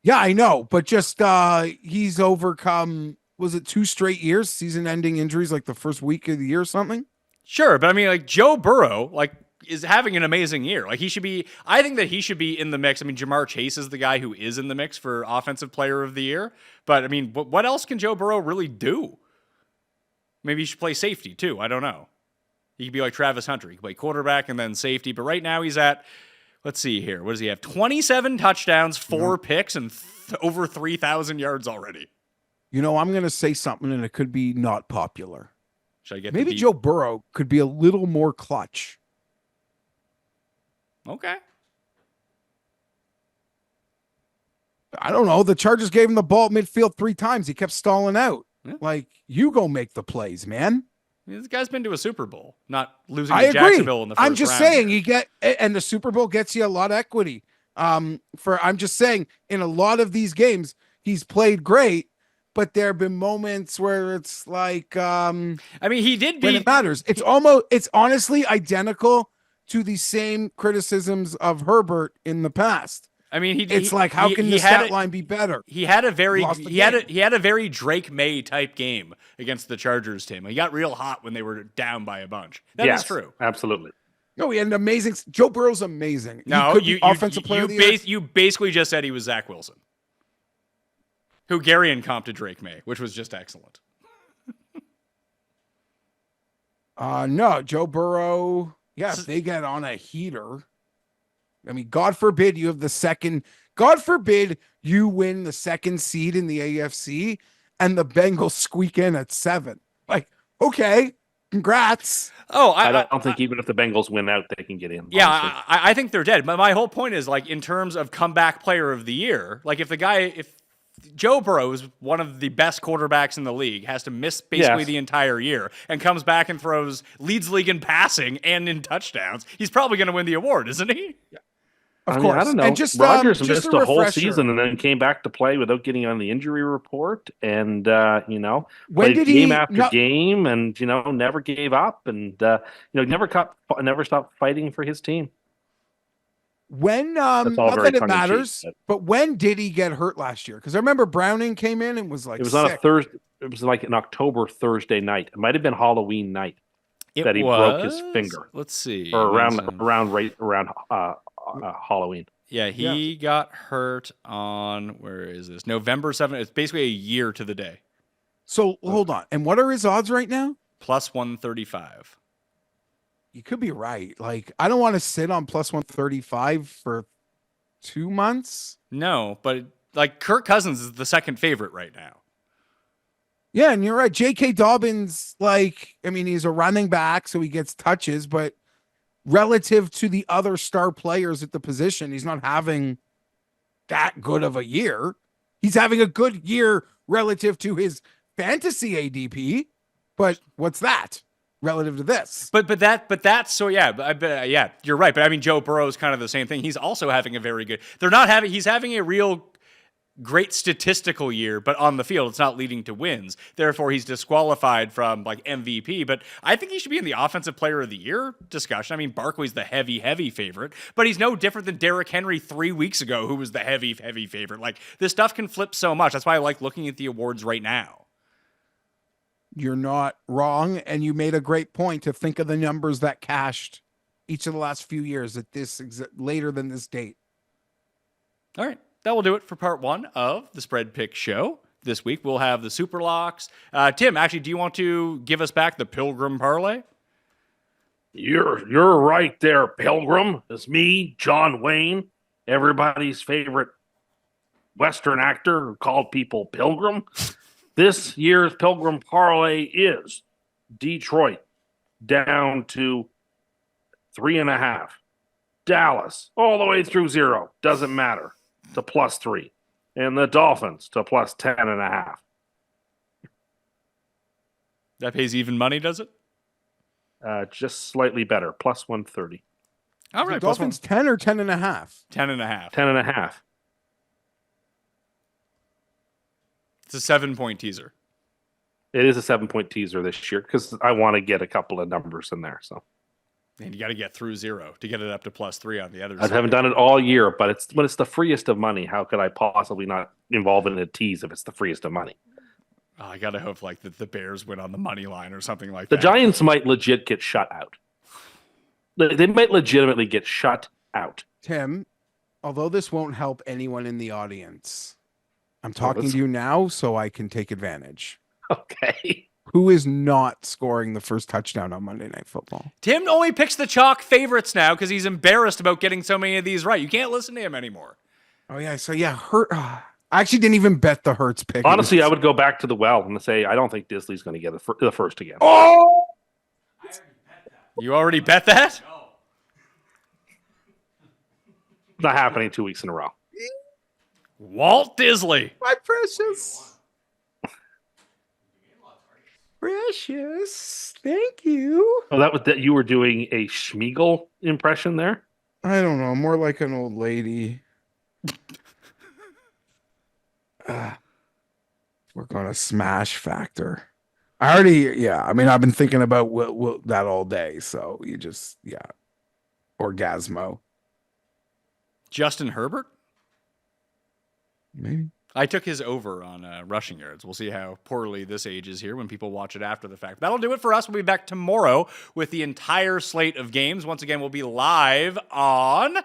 Yeah, I know, but just he's overcome, was it 2 straight years, season-ending injuries like the first week of the year or something? Sure, but I mean, like, Joe Burrow, like, is having an amazing year. Like, I think that he should be in the mix. I mean, Jamar Chase is the guy who is in the mix for Offensive Player of the Year. But, I mean, what else can Joe Burrow really do? Maybe he should play safety, too. I don't know. He could be like Travis Hunter. He could play quarterback and then safety. But right now he's at, let's see here. What does he have? 27 touchdowns, 4 picks, and over 3,000 yards already. You know, I'm going to say something, and it could be not popular. Should I get Maybe Joe Burrow could be a little more clutch. Okay. I don't know. The Chargers gave him the ball at midfield 3 times. He kept stalling out. Yeah. Like, you go make the plays, man. This guy's been to a Super Bowl, not losing I to agree. Jacksonville in the first round. I'm just saying, and the Super Bowl gets you a lot of equity. I'm just saying, in a lot of these games, he's played great, but there have been moments where it's like, I mean, he did when beat. it matters. It's honestly identical to the same criticisms of Herbert in the past. I mean, how can the stat line be better? He had a very He had a very Drake May type game against the Chargers team. He got real hot when they were down by a bunch. That is true. Absolutely. No, he had an amazing. Joe Burrow's amazing. No, offensive player of the year. You basically just said he was Zach Wilson, who Gary comped to Drake May, which was just excellent. No, Joe Burrow. Yeah, if they get on a heater. I mean, God forbid you have the second. God forbid you win the 2nd seed in the AFC and the Bengals squeak in at 7. Like, okay, congrats. Oh, I don't think even if the Bengals win out, they can get in. Yeah, I think they're dead. But my whole point is, like, in terms of comeback player of the year, like if Joe Burrow is one of the best quarterbacks in the league, has to miss basically the entire year, and comes back and leads the league in passing and in touchdowns, he's probably going to win the award, isn't he? Yeah. Of course. I don't know. And just Rodgers just missed a the whole refresher. season and then came back to play without getting on the injury report, and When played did game he after game, and never gave up, and never stopped fighting for his team. When That's all not very that it tongue-in-cheek, matters, but when did he get hurt last year? Because I remember Browning came in and was like, It was sick. on a Thursday. It was like an October Thursday night. It might have been Halloween night that he broke his finger, Let's see. or around Halloween. Yeah, he got hurt on, where is this? November 7th. It's basically a year to the day. So hold on. And what are his odds right now? Plus 135. you could be right. Like, I don't want to sit on plus 135 for 2 months. No, but like Kirk Cousins is the second favorite right now. Yeah, and you're right. J.K. Dobbins, like, I mean, he's a running back, so he gets touches, but relative to the other star players at the position, he's not having that good of a year. He's having a good year relative to his fantasy ADP, but what's that relative to this? But that's so yeah, you're right. But I mean, Joe Burrow is kind of the same thing. He's also having a very good. He's having a real great statistical year, but on the field, it's not leading to wins. Therefore, he's disqualified from like MVP. But I think he should be in the Offensive Player of the Year discussion. I mean, Barkley's the heavy favorite, but he's no different than Derrick Henry 3 weeks ago, who was the heavy favorite. Like, this stuff can flip so much. That's why I like looking at the awards right now. You're not wrong, and you made a great point to think of the numbers that cashed each of the last few years at this later than this date. All right. That will do it for part one of the Spread Pick Show. This week, we'll have the Super Locks. Tim, actually, do you want to give us back the Pilgrim Parlay? You're right there, Pilgrim. It's me, John Wayne, everybody's favorite Western actor who called people Pilgrim. This year's Pilgrim Parlay is Detroit down to 3.5. Dallas all the way through 0. Doesn't matter. To +3. And the Dolphins to +10.5. That pays even money, does it? Just slightly better. +130. All right. The Dolphins 10 or 10.5? 10.5. 10.5. It's a 7-point teaser. It is a 7-point teaser this year because I want to get a couple of numbers in there. So, and you got to get through 0 to get it up to +3 on the other I side. haven't done it all year, but it's when it's the freest of money. How could I possibly not involve it in a tease if it's the freest of money? Oh, I got to hope like the Bears win on the money line or something like The that. Giants might legit get shut out. They might legitimately get shut out. Tim, although this won't help anyone in the audience, I'm talking to you now so I can take advantage. Okay. Who is not scoring the first touchdown on Monday Night Football? Tim only picks the chalk favorites now because he's embarrassed about getting so many of these right. You can't listen to him anymore. Oh, yeah. So, yeah, I actually didn't even bet the Hurts pick. Honestly, I would go back to the well and say, I don't think Disley's going to get the first again. Oh! You already bet that? Not happening 2 weeks in a row. Walt Disley. My precious. Precious. Thank you. Oh, that was that you were doing a Schmiegel impression there? I don't know. More like an old lady. Work on a smash factor. I mean, I've been thinking about that all day. So you just, orgasmo. Justin Herbert? Maybe. I took his over on rushing yards. We'll see how poorly this ages here when people watch it after the fact. That'll do it for us. We'll be back tomorrow with the entire slate of games. Once again, we'll be live on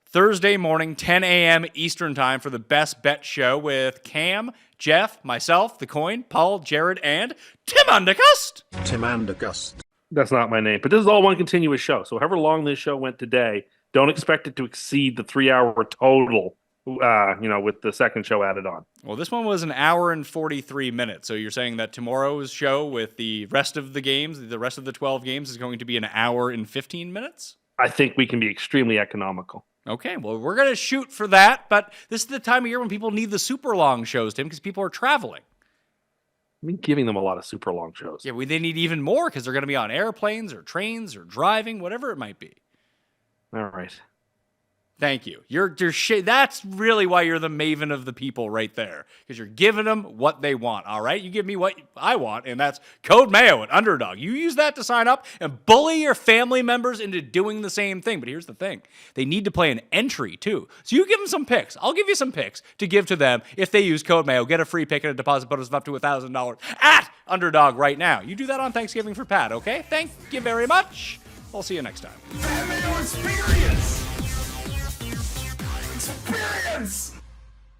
Thursday morning, 10 a.m. Eastern time for the Best Bet Show with Cam, Geoff, myself, The Coin, Paul, Jared, and Tim Undercust. Tim and Cust. That's not my name. But this is all one continuous show. So however long this show went today, don't expect it to exceed the 3-hour total, with the second show added on. Well, this one was an hour and 43 minutes. So you're saying that tomorrow's show with the rest of the games, the rest of the 12 games, is going to be an hour and 15 minutes? I think we can be extremely economical. Okay, well, we're going to shoot for that, but this is the time of year when people need the super long shows, Tim, because people are traveling. I've been giving them a lot of super long shows. Yeah, they need even more because they're going to be on airplanes or trains or driving, whatever it might be. All right. Thank you. That's really why you're the maven of the people right there, because you're giving them what they want, all right? You give me what I want, and that's code Mayo at Underdog. You use that to sign up and bully your family members into doing the same thing. But here's the thing. They need to play an entry, too. So you give them some picks. I'll give you some picks to give to them if they use code Mayo. Get a free pick and a deposit bonus of up to $1,000 at Underdog right now. You do that on Thanksgiving for Pat, okay? Thank you very much. I'll see you next time. Mayo experience! Experience!